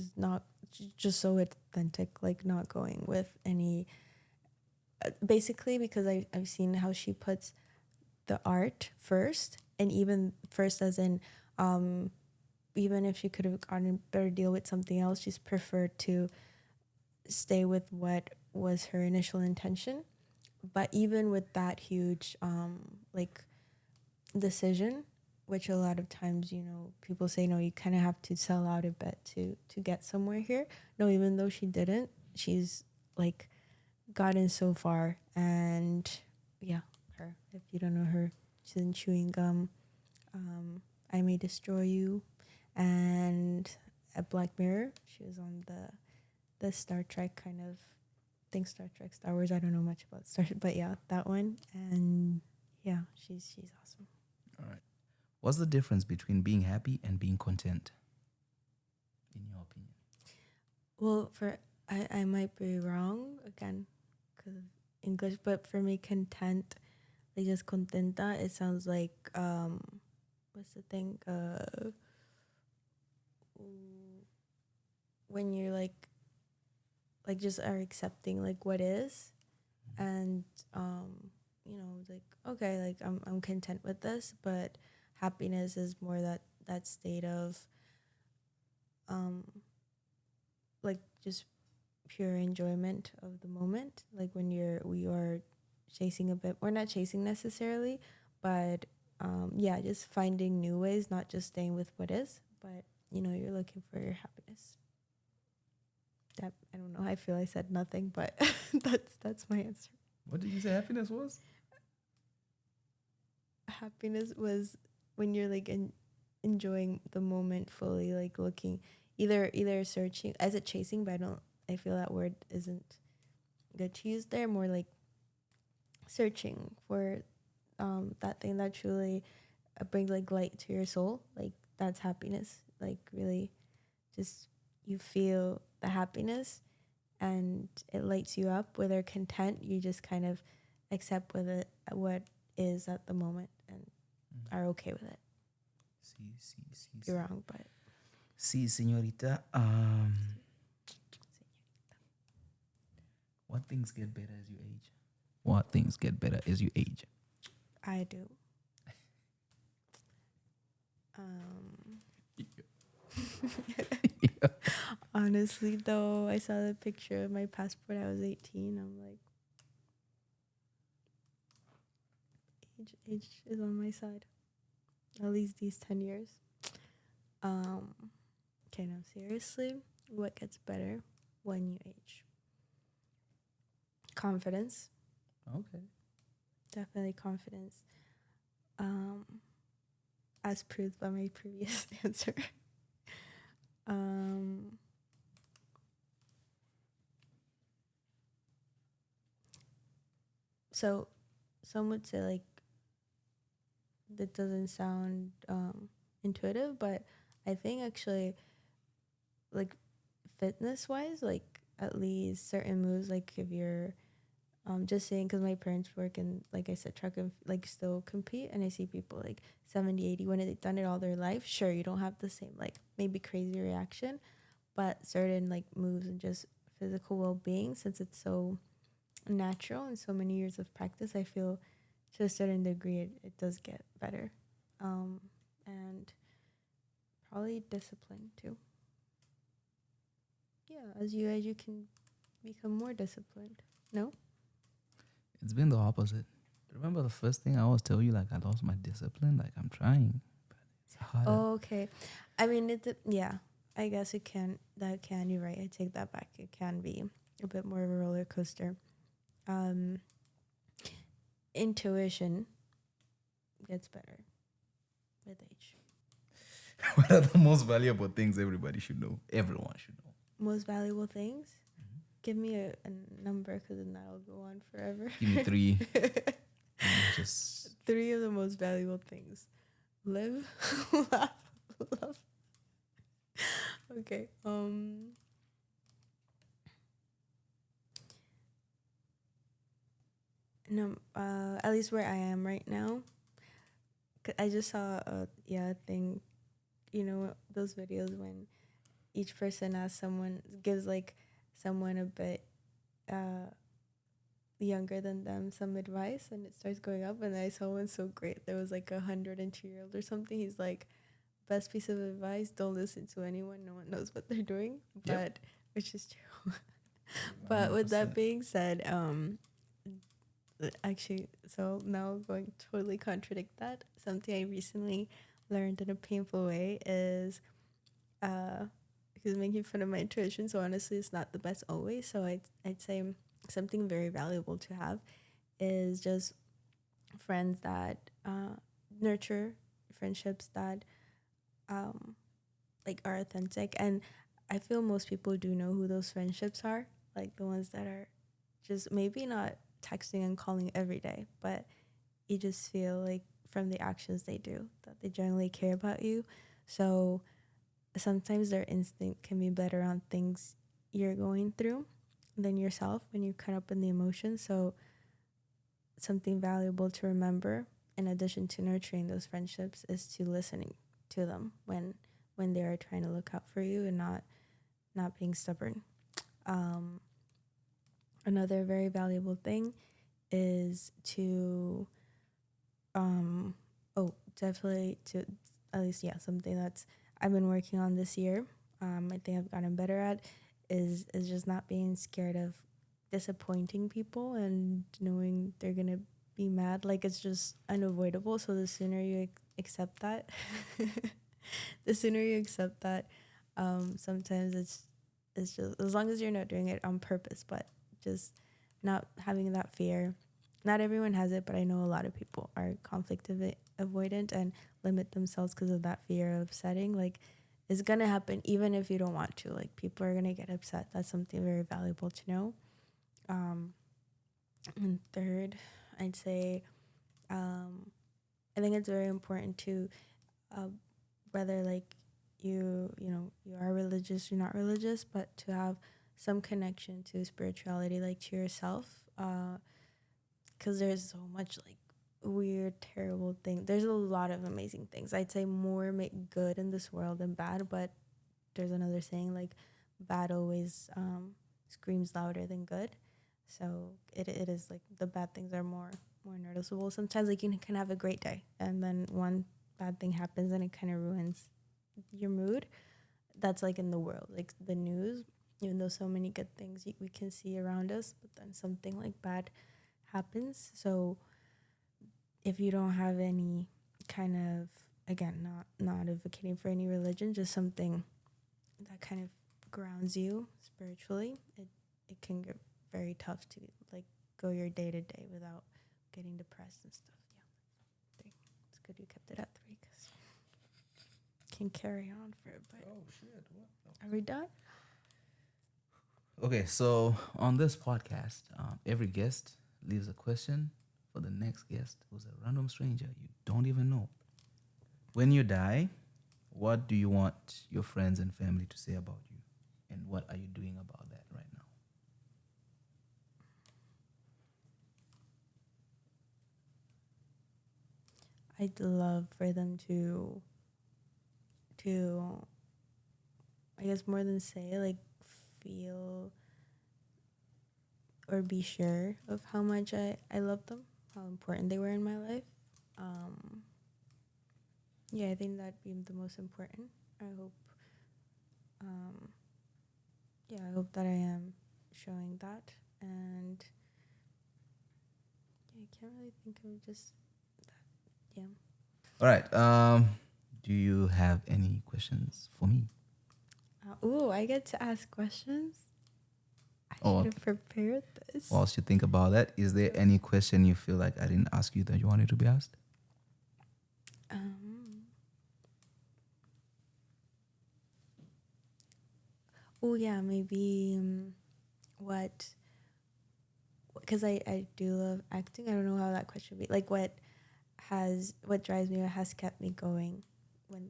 just so authentic, like not going with any basically because I've seen how she puts the art first, and even first as in even if she could have gotten a better deal with something else, she's preferred to stay with what was her initial intention. But even with that huge like decision, which a lot of times people say no, you kind of have to sell out a bit to get somewhere here. No, even though she didn't, she's like gotten so far. And yeah, her, if you don't know her, she's in Chewing Gum, I May Destroy You, and at Black Mirror. She was on the Star Trek kind of thing, Star Trek, Star Wars. I don't know much about Star Trek, but yeah, that one. And yeah, she's awesome. All right. What's the difference between being happy and being content, in your opinion? Well, I might be wrong again because English, but for me, content, like just contenta, it sounds like what's the thing? When you're like just are accepting like what is, and like okay, like I'm content with this, but happiness is more that state of like just pure enjoyment of the moment, like when we are chasing a bit, we're not chasing necessarily, but yeah, just finding new ways, not just staying with what is, but you're looking for your happiness. That, I don't know, I feel I said nothing, but that's my answer. What did you say happiness was? Happiness was when you're like enjoying the moment fully, like looking either searching, as a chasing, but I feel that word isn't good to use there, more like searching for that thing that truly brings like light to your soul, like that's happiness, like really just you feel the happiness and it lights you up. Whether content, you just kind of accept with it what is at the moment and are okay with it. You're wrong, but Sí, señorita. What things get better as you age? What things get better as you age? I do. Honestly, though, I saw the picture of my passport. I was 18. I'm like, age is on my side. At least these 10 years. Okay, no, seriously, what gets better? when you age. Confidence. Okay. Definitely confidence. As proved by my previous answer. So some would say like that doesn't sound intuitive, but I think actually like fitness wise, like at least certain moves, like if you're just saying, because my parents work in, like I said, track and like still compete, and I see people like 70, 80 when they've done it all their life. Sure, you don't have the same like maybe crazy reaction, but certain like moves and just physical well-being, since it's so natural and so many years of practice, I feel to a certain degree it does get better. And probably discipline too. Yeah, as you age, you can become more disciplined. No? It's been the opposite. Remember the first thing I always tell you, like I lost my discipline. Like I'm trying, but it's harder. Oh, okay. I mean, yeah, I guess it can, you're right. I take that back. It can be a bit more of a roller coaster. Intuition gets better with age. What are the most valuable things everybody should know? Everyone should know. Most valuable things? Give me a number, because then that'll go on forever. Give me 3. Just 3 of the most valuable things. Live, laugh, love. Okay. No. At least where I am right now. I just saw a thing. You know those videos when each person asks someone, gives like someone a bit younger than them some advice, and it starts going up, and I saw one so great. There was like 102-year-old or something. He's like, best piece of advice, don't listen to anyone, no one knows what they're doing. But which is true. But with that being said, actually, so now going to totally contradict that, something I recently learned in a painful way is because making fun of my intuition, so honestly it's not the best always. So I'd say something very valuable to have is just friends that nurture, friendships that like are authentic. And I feel most people do know who those friendships are, like the ones that are just maybe not texting and calling every day, but you just feel like from the actions they do that they generally care about you. So sometimes their instinct can be better on things you're going through than yourself when you're caught up in the emotions. So something valuable to remember in addition to nurturing those friendships is to listening to them when they are trying to look out for you and not being stubborn. Another very valuable thing is to definitely to at least something that's I've been working on this year. I think I've gotten better at is just not being scared of disappointing people and knowing they're gonna be mad. Like it's just unavoidable. So the sooner you accept that, sometimes it's just as long as you're not doing it on purpose, but just not having that fear. Not everyone has it, but I know a lot of people are conflict avoidant and limit themselves because of that fear of upsetting. Like, it's going to happen even if you don't want to. Like, people are going to get upset. That's something very valuable to know. And third, I'd say I think it's very important to, whether, like, you are religious, you're not religious, but to have some connection to spirituality, like to yourself. Because there's so much like weird, terrible thing. There's a lot of amazing things. I'd say more make good in this world than bad, but there's another saying like bad always screams louder than good. So it is like the bad things are more noticeable. Sometimes like you can have a great day and then one bad thing happens and it kind of ruins your mood. That's like in the world, like the news, even though so many good things we can see around us, but then something like bad happens. So if you don't have any kind of, again, not advocating for any religion, just something that kind of grounds you spiritually. It can get very tough to like go your day to day without getting depressed and stuff. Yeah, 3. It's good you kept it at 3 because can carry on for a bit. Oh shit! What? Are we done? Okay, so on this podcast, every guest leaves a question for the next guest, who's a random stranger you don't even know. When you die, what do you want your friends and family to say about you, and what are you doing about that right now? I'd love for them to I guess more than say, like, feel or be sure of how much I love them, how important they were in my life. Yeah, I think that'd be the most important. I hope, I hope that I am showing that. And yeah, I can't really think of just that. Yeah. All right. Do you have any questions for me? I get to ask questions. I Oh, should have prepared this. whilst you think about that, is there any question you feel like I didn't ask you that you wanted to be asked? Yeah, maybe what, because I do love acting. I don't know how that question would be. Like, what drives me or has kept me going when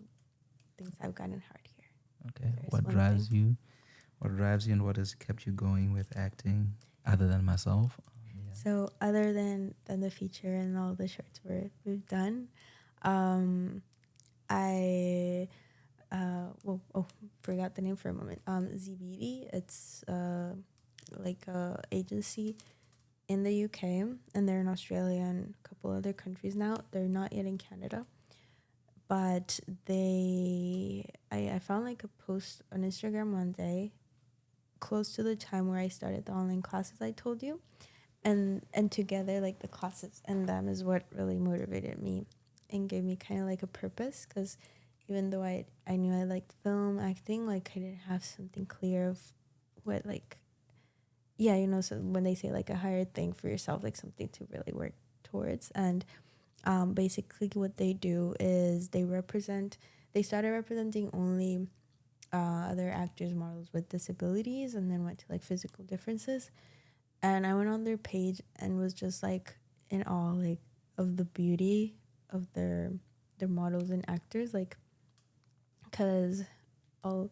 things have gotten hard here. Okay. There's What one drives thing. you? What drives you and what has kept you going with acting other than myself? Yeah. So other than the feature and all the shorts we've done, I forgot the name for a moment. Zame, it's like a agency in the UK, and they're in Australia and a couple other countries now. They're not yet in Canada, but I found like a post on Instagram one day, close to the time where I started the online classes I told you, and together, like, the classes and them is what really motivated me and gave me kind of like a purpose, because even though I knew I liked film acting, like, I didn't have something clear of what, like, yeah, so when they say like a higher thing for yourself, like something to really work towards. And basically what they do is they started representing only other actors, models with disabilities, and then went to like physical differences. And I went on their page and was just like in awe, like, of the beauty of their models and actors, like, because all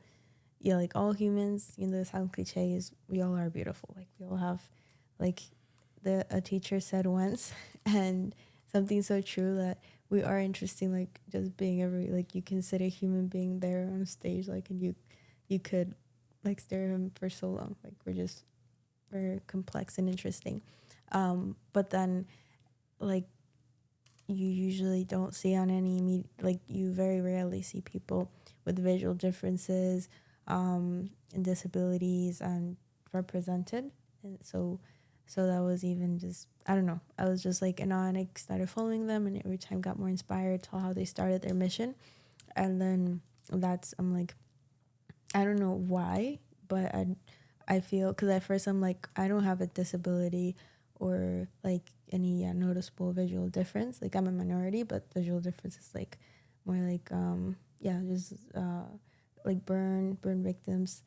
like all humans, the sound cliche is we all are beautiful. Like, we all have, like, a teacher said once, and something so true, that we are interesting, like, just being like, you consider human being there on stage, like, and you could like stare at him for so long. Like, we're complex and interesting. But then, like, you usually don't see on any like, you very rarely see people with visual differences and disabilities and represented. And so that was even just, I don't know, I was just like in awe, and I started following them, and every time got more inspired to how they started their mission. And then I'm like, I don't know why, but I feel, because at first I'm like, I don't have a disability or like any noticeable visual difference. Like, I'm a minority, but visual difference is like more like just like burn victims,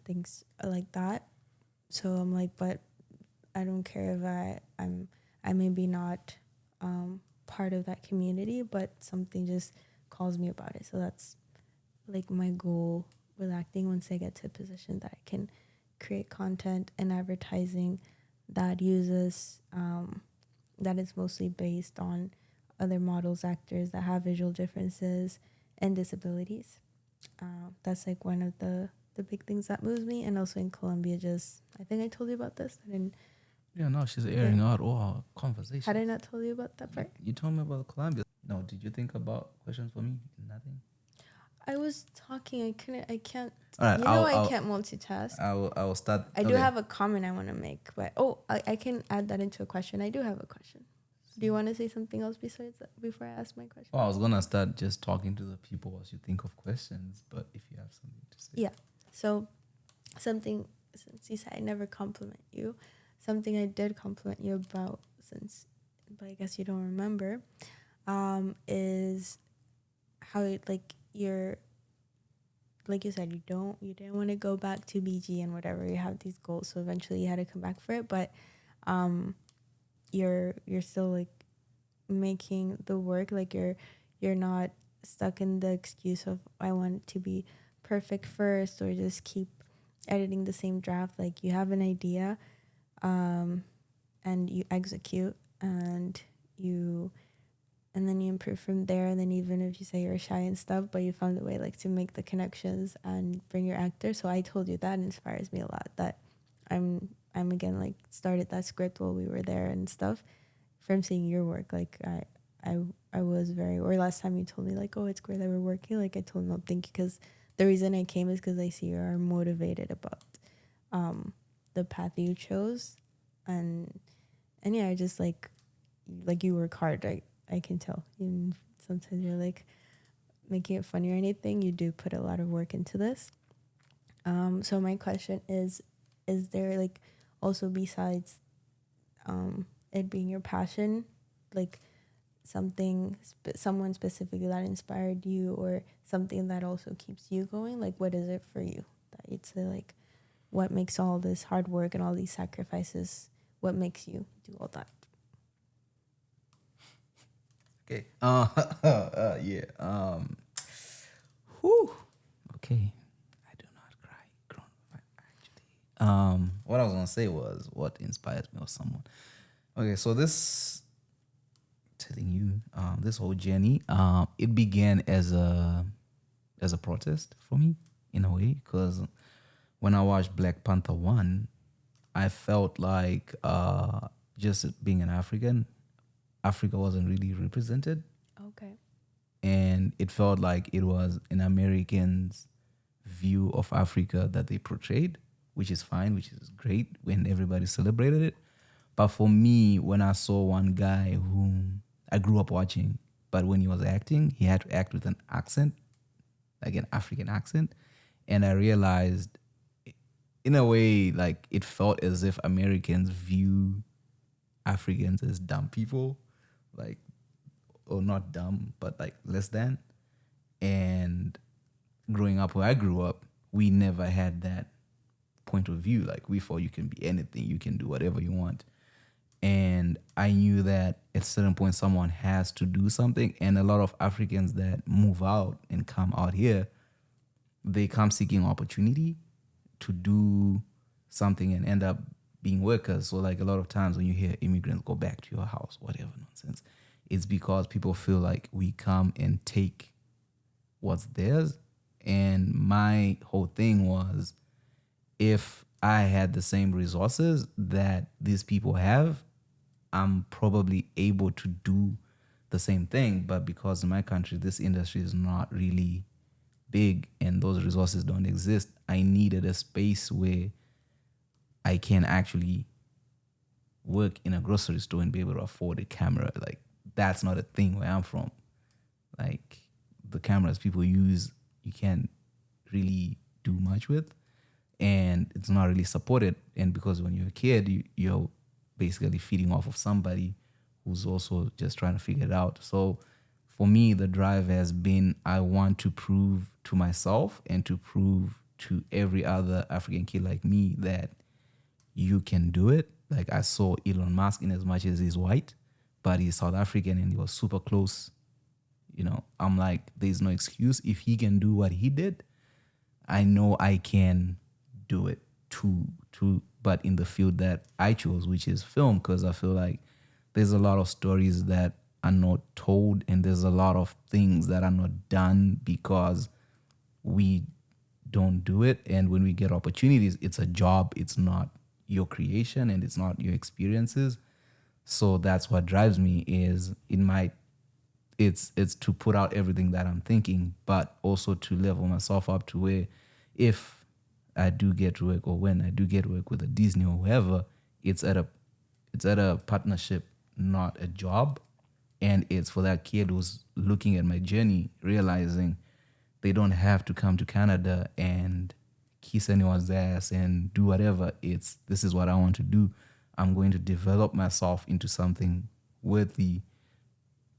things like that. So I'm like, but I don't care if I may be not part of that community, but something just calls me about it. So that's like my goal with acting, once I get to a position that I can create content and advertising that uses that is mostly based on other models, actors that have visual differences and disabilities. That's like one of the big things that moves me. And also in Colombia, just, I think I told you about this. I didn't. Yeah, no, she's airing out all our conversations. Had I not told you about that part? You told me about Colombia. No, did you think about questions for me? Nothing. I was talking. I can't. All right, I can't multitask. I will start. I do have a comment I want to make, but I can add that into a question. I do have a question. Do you want to say something else besides that before I ask my question? Well, I was gonna start just talking to the people as you think of questions, but if you have something to say. Yeah. So something, since you said I never compliment you, something I did compliment you about, since, but I guess you don't remember, is how like you're, like you said, you didn't want to go back to BG and whatever. You have these goals, so eventually you had to come back for it. But um, you're still like making the work. Like you're not stuck in the excuse of I want it to be perfect first, or just keep editing the same draft. Like you have an idea, and you execute, you and then you improve from there. And then even if you say you're shy and stuff, but you found a way like to make the connections and bring your actor. So I told you that inspires me a lot, that I'm again like started that script while we were there and stuff, from seeing your work. Like I I was very, or last time you told me like, oh, it's great that we're working, like I told him no thank you, because the reason I came is because I see you are motivated about the path you chose. And yeah, I just like you work hard. I can tell. Even sometimes you're like making it funny or anything. You do put a lot of work into this. So my question is there like also, besides it being your passion, like someone specifically that inspired you, or something that also keeps you going? Like what is it for you that you'd say, like, what makes all this hard work and all these sacrifices, what makes you do all that? Okay. Yeah. Whew. Okay. I do not cry. Actually. What I was gonna say was what inspires me or someone. Okay, so this telling you, this whole journey, it began as a protest for me in a way, because when I watched Black Panther 1, I felt like just being an African, Africa wasn't really represented, Okay. and it felt like it was an American's view of Africa that they portrayed, which is fine, which is great when everybody celebrated it. But for me, when I saw one guy whom I grew up watching, but when he was acting, he had to act with an accent, like an African accent, and I realized, in a way, like it felt as if Americans view Africans as dumb people, like, or not dumb, but like less than. And growing up where I grew up, we never had that point of view. Like we thought you can be anything, you can do whatever you want. And I knew that at a certain point someone has to do something. And a lot of Africans that move out and come out here, they come seeking opportunity to do something and end up being workers. So like a lot of times when you hear immigrants go back to your house, whatever nonsense, it's because people feel like we come and take what's theirs. And my whole thing was, if I had the same resources that these people have, I'm probably able to do the same thing. But because in my country, this industry is not really big and those resources don't exist, I needed a space where I can actually work in a grocery store and be able to afford a camera. Like that's not a thing where I'm from. Like the cameras people use, you can't really do much with, and it's not really supported. And because when you're a kid, you're basically feeding off of somebody who's also just trying to figure it out. So for me, the drive has been, I want to prove to myself and to prove to every other African kid like me that you can do it. Like I saw Elon Musk, in as much as he's white, but he's South African and he was super close. I'm like, there's no excuse. If he can do what he did, I know I can do it too. But in the field that I chose, which is film, because I feel like there's a lot of stories that are not told, and there's a lot of things that are not done because we don't do it. And when we get opportunities, it's a job, it's not your creation and it's not your experiences. So that's what drives me, is it's to put out everything that I'm thinking, but also to level myself up to where, if I do get work, or when I do get work with a Disney or whoever, it's at a partnership, not a job. And it's for that kid who's looking at my journey, realizing they don't have to come to Canada and kiss anyone's ass and do whatever. It's this is what I want to do. I'm going to develop myself into something worthy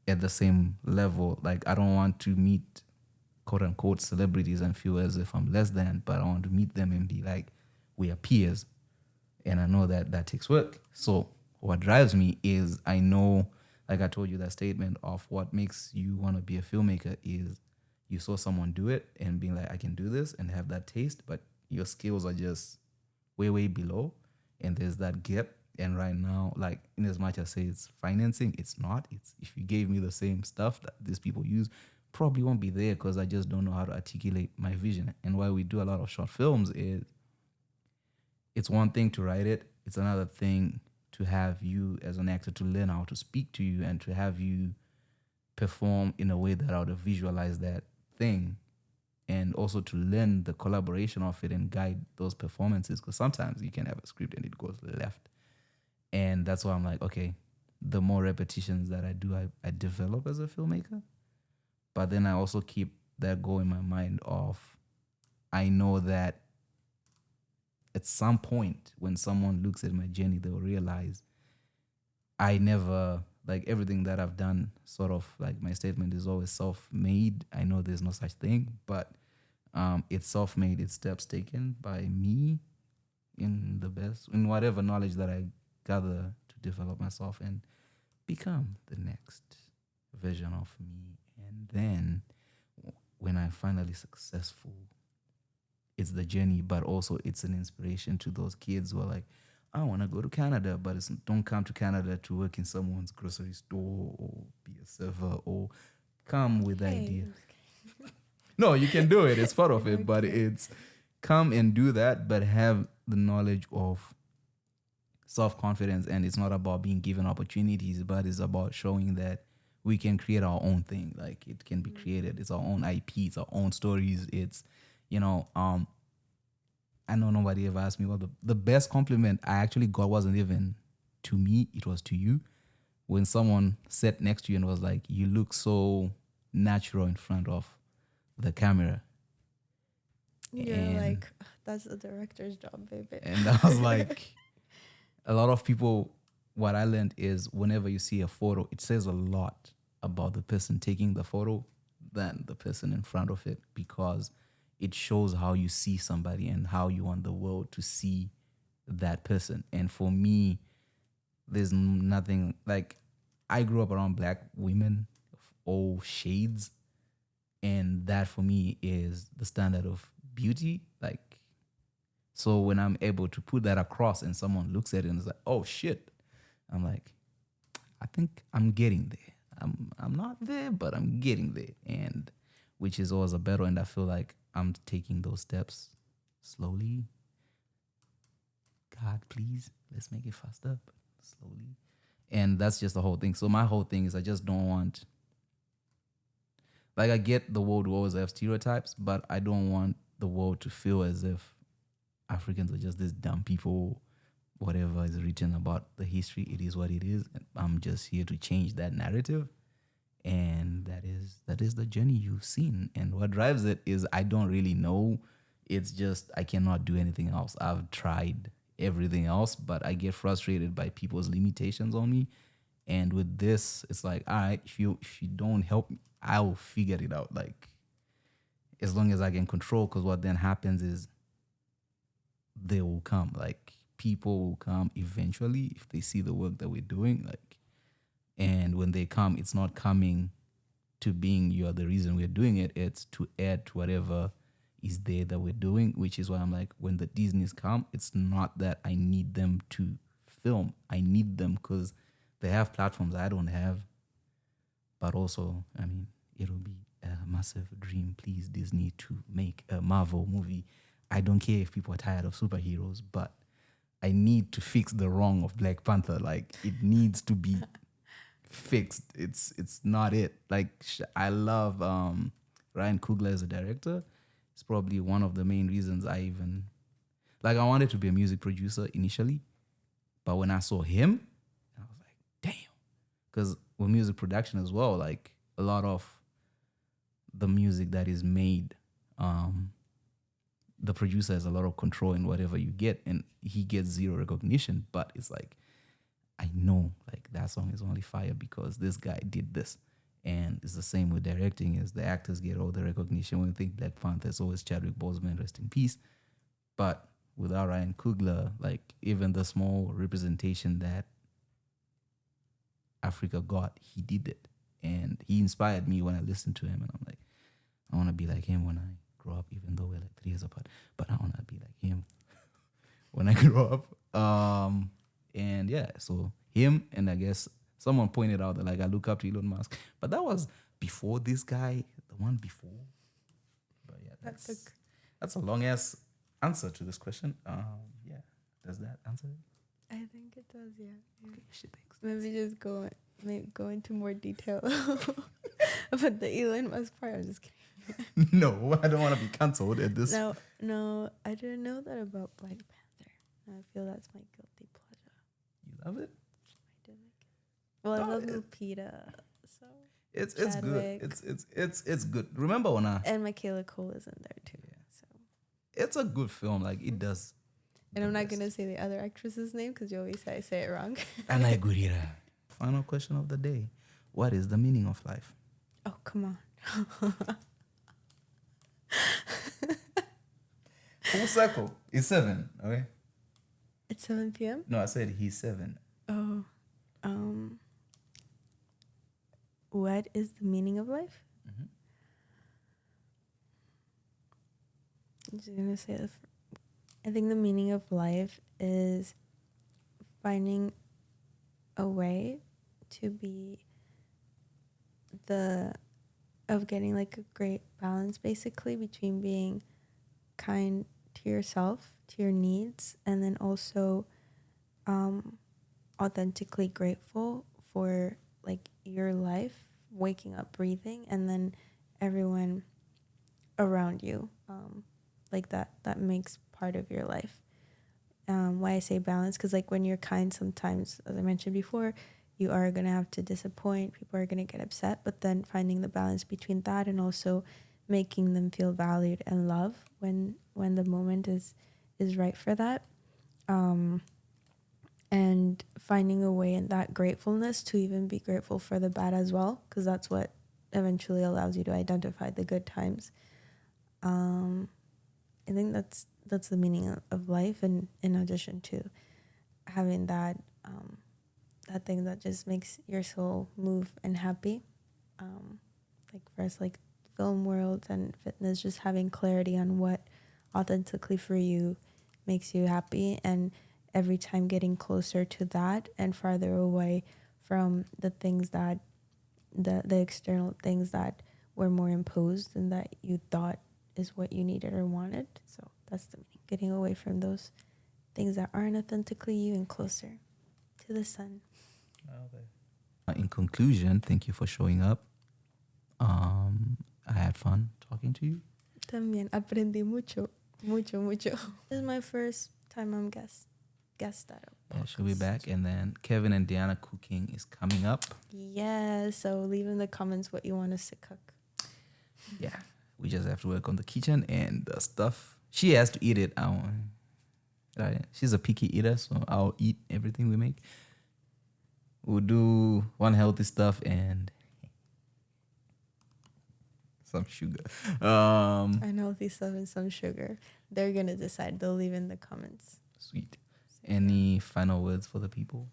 at the same level. Like I don't want to meet quote unquote celebrities and feel as if I'm less than, but I want to meet them and be like, we are peers. And I know that that takes work. So what drives me is I know, like I told you, that statement of what makes you want to be a filmmaker is you saw someone do it and being like, I can do this and have that taste, but your skills are just way, way below. And there's that gap. And right now, like in as much as I say it's financing, it's not. It's if you gave me the same stuff that these people use, probably won't be there because I just don't know how to articulate my vision. And why we do a lot of short films is it's one thing to write it, it's another thing to have you as an actor to learn how to speak to you and to have you perform in a way that I would visualize that thing, and also to learn the collaboration of it and guide those performances, because sometimes you can have a script and it goes left. And that's why I'm like, okay, the more repetitions that I do, I develop as a filmmaker. But then I also keep that goal in my mind of I know that at some point when someone looks at my journey, they'll realize I never, like everything that I've done, sort of like my statement is always self-made. I know there's no such thing, but it's self-made. It's steps taken by me in the best, in whatever knowledge that I gather to develop myself and become the next version of me. And then when I'm finally successful, it's the journey, but also it's an inspiration to those kids who are like, I want to go to Canada, but it's, don't come to Canada to work in someone's grocery store or be a server, or come with the idea. No, you can do it. It's part of it, but it's come and do that, but have the knowledge of self-confidence. And it's not about being given opportunities, but it's about showing that we can create our own thing. Like it can be created. It's our own IP. It's our own stories. It's, you know, I know nobody ever asked me what the best compliment I actually got wasn't even to me, it was to you. When someone sat next to you and was like, you look so natural in front of the camera. You're And like, that's the director's job, baby. And I was like, a lot of people, what I learned is whenever you see a photo, it says a lot about the person taking the photo than the person in front of it, because it shows how you see somebody and how you want the world to see that person. And for me, there's nothing like, I grew up around black women of all shades, and that for me is the standard of beauty. Like, so when I'm able to put that across and someone looks at it and is like, oh shit, I'm like, I think I'm getting there. I'm not there, but I'm getting there. And which is always a battle. And I feel like I'm taking those steps slowly. God, please, let's make it faster, but slowly. And that's just the whole thing. So my whole thing is I just don't want, like, I get the world will always have stereotypes, but I don't want the world to feel as if Africans are just this dumb people. Whatever is written about the history, it is what it is. And I'm just here to change that narrative. And that is the journey you've seen. And what drives it is I don't really know. It's just I cannot do anything else. I've tried everything else, but I get frustrated by people's limitations on me. And with this, it's like, all right, if you don't help me, I'll figure it out. Like, as long as I can control, because what then happens is they will come. Like, people will come eventually if they see the work that we're doing. Like, and when they come, it's not coming to being you're the reason we're doing it. It's to add to whatever is there that we're doing, which is why I'm like, when the Disneys come, it's not that I need them to film. I need them because they have platforms I don't have. But also, I mean, it'll be a massive dream, please, Disney, to make a Marvel movie. I don't care if people are tired of superheroes, but I need to fix the wrong of Black Panther. Like, it needs to be fixed. It's not it. Like, I love Ryan Coogler as a director. It's probably one of the main reasons I even, like, I wanted to be a music producer initially, but when I saw him, I was like, damn. Because with music production as well, like, a lot of the music that is made, the producer has a lot of control in whatever you get, and he gets zero recognition. But it's like, I know like that song is only fire because this guy did this. And it's the same with directing, is the actors get all the recognition. When you think Black Panther, it's always Chadwick Boseman, rest in peace. But without Ryan Coogler, like even the small representation that Africa got, he did it. And he inspired me when I listened to him. And I'm like, I want to be like him when I grow up, even though we're like 3 years apart. But I want to be like him when I grow up. And yeah, so him, and I guess someone pointed out that like I look up to Elon Musk. But that was before this guy, the one before. But yeah, that's a long ass answer to this question. Yeah, does that answer it? I think it does, yeah. Okay, shit, thanks. Maybe just go into more detail about the Elon Musk part. I'm just kidding. No, I don't want to be cancelled at this. No, I didn't know that about Black Panther. I feel that's my guilty pleasure. You love it? I do like it. Well, I love Lupita, so it's good. It's good. Remember when and Michaela Cole is in there too. Yeah. So it's a good film. Like it does. And I'm not gonna say the other actress's name because you always say I say it wrong. And I Gurira. Final question of the day: what is the meaning of life? Oh, come on. Full circle. It's 7. Okay. It's 7 p.m. No, I said he's 7. Oh, what is the meaning of life? Mm-hmm. I'm just gonna say this. I think the meaning of life is finding a way to be getting like a great balance basically between being kind to yourself, to your needs, and then also authentically grateful for like your life, waking up, breathing, and then everyone around you, like that makes part of your life. Why I say balance, because like when you're kind, sometimes, as I mentioned before, you are going to have to disappoint, people are going to get upset, but then finding the balance between that and also making them feel valued and loved when the moment is right for that, and finding a way in that gratefulness to even be grateful for the bad as well, because that's what eventually allows you to identify the good times. I think that's the meaning of life, and in addition to having that thing that just makes your soul move and happy, like for us, like film world and fitness, just having clarity on what authentically for you makes you happy, and every time getting closer to that and farther away from the things that the external things that were more imposed and that you thought is what you needed or wanted. So that's the meaning, getting away from those things that aren't authentically you and closer to the sun. Okay. In conclusion, thank you for showing up. I had fun talking to you. También aprendí mucho. This is my first time I'm guest at a podcast. Yeah, she'll be back. And then Kevin and Diana cooking is coming up. Yeah, so leave in the comments what you want us to cook. Yeah, we just have to work on the kitchen and the stuff. She has to eat it. Right? She's a picky eater, so I'll eat everything we make. We'll do one healthy stuff and some sugar. Unhealthy stuff and some sugar. They're going to decide. They'll leave in the comments. Sweet. Any final words for the people?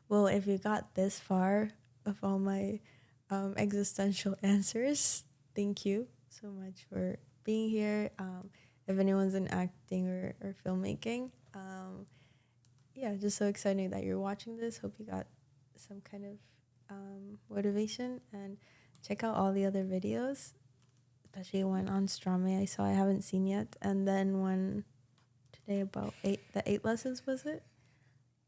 Well, if you got this far of all my existential answers, thank you so much for being here. If anyone's in acting or filmmaking, yeah, just so exciting that you're watching this. Hope you got some kind of motivation, and check out all the other videos, especially one on Zame I haven't seen yet, and then one today about the 8 lessons, was it?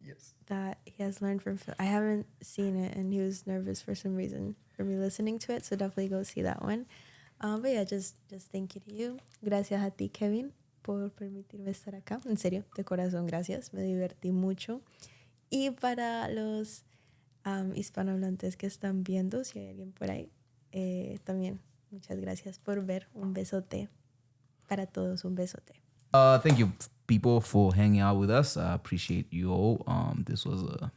Yes. That he has learned from I haven't seen it, and he was nervous for some reason for me listening to it, so definitely go see that one. But yeah, just thank you to you. Gracias a ti, Kevin, por permitirme estar acá. En serio, de corazón, gracias. Me divertí mucho. Y para los hispanohablantes que están viendo, si hay alguien por ahí, También, muchas gracias por ver. Un besote. Para todos, un besote. Thank you, people, for hanging out with us. I appreciate you all. This was a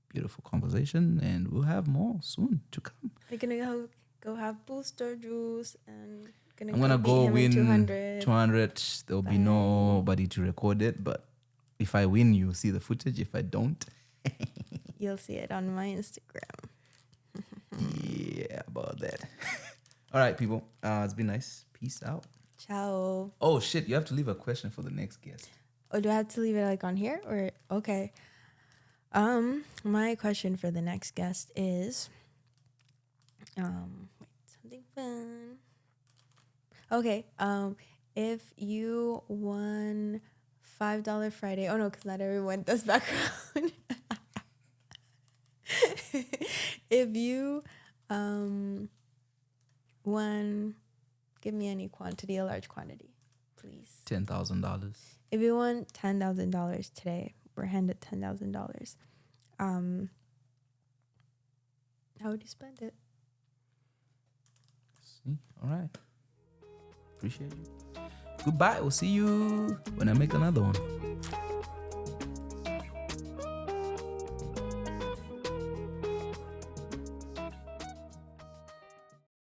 beautiful conversation, and we'll have more soon to come. We're gonna go have booster juice and I'm gonna beat go him win in 200. 200. There'll be nobody to record it, but if I win, you'll see the footage. If I don't, You'll see it on my Instagram. yeah, about that. All right, people. It's been nice. Peace out. Ciao. Oh shit! You have to leave a question for the next guest. Oh, do I have to leave it like on here or okay? My question for the next guest is, wait, something fun. Okay, if you won $5 Friday. Oh no, because not everyone does background. If you won, give me any quantity, a large quantity, please. $10,000. If you won $10,000 today, we're handed $10,000. How would you spend it? See? All right. Appreciate you. Goodbye. We'll see you when I make another one.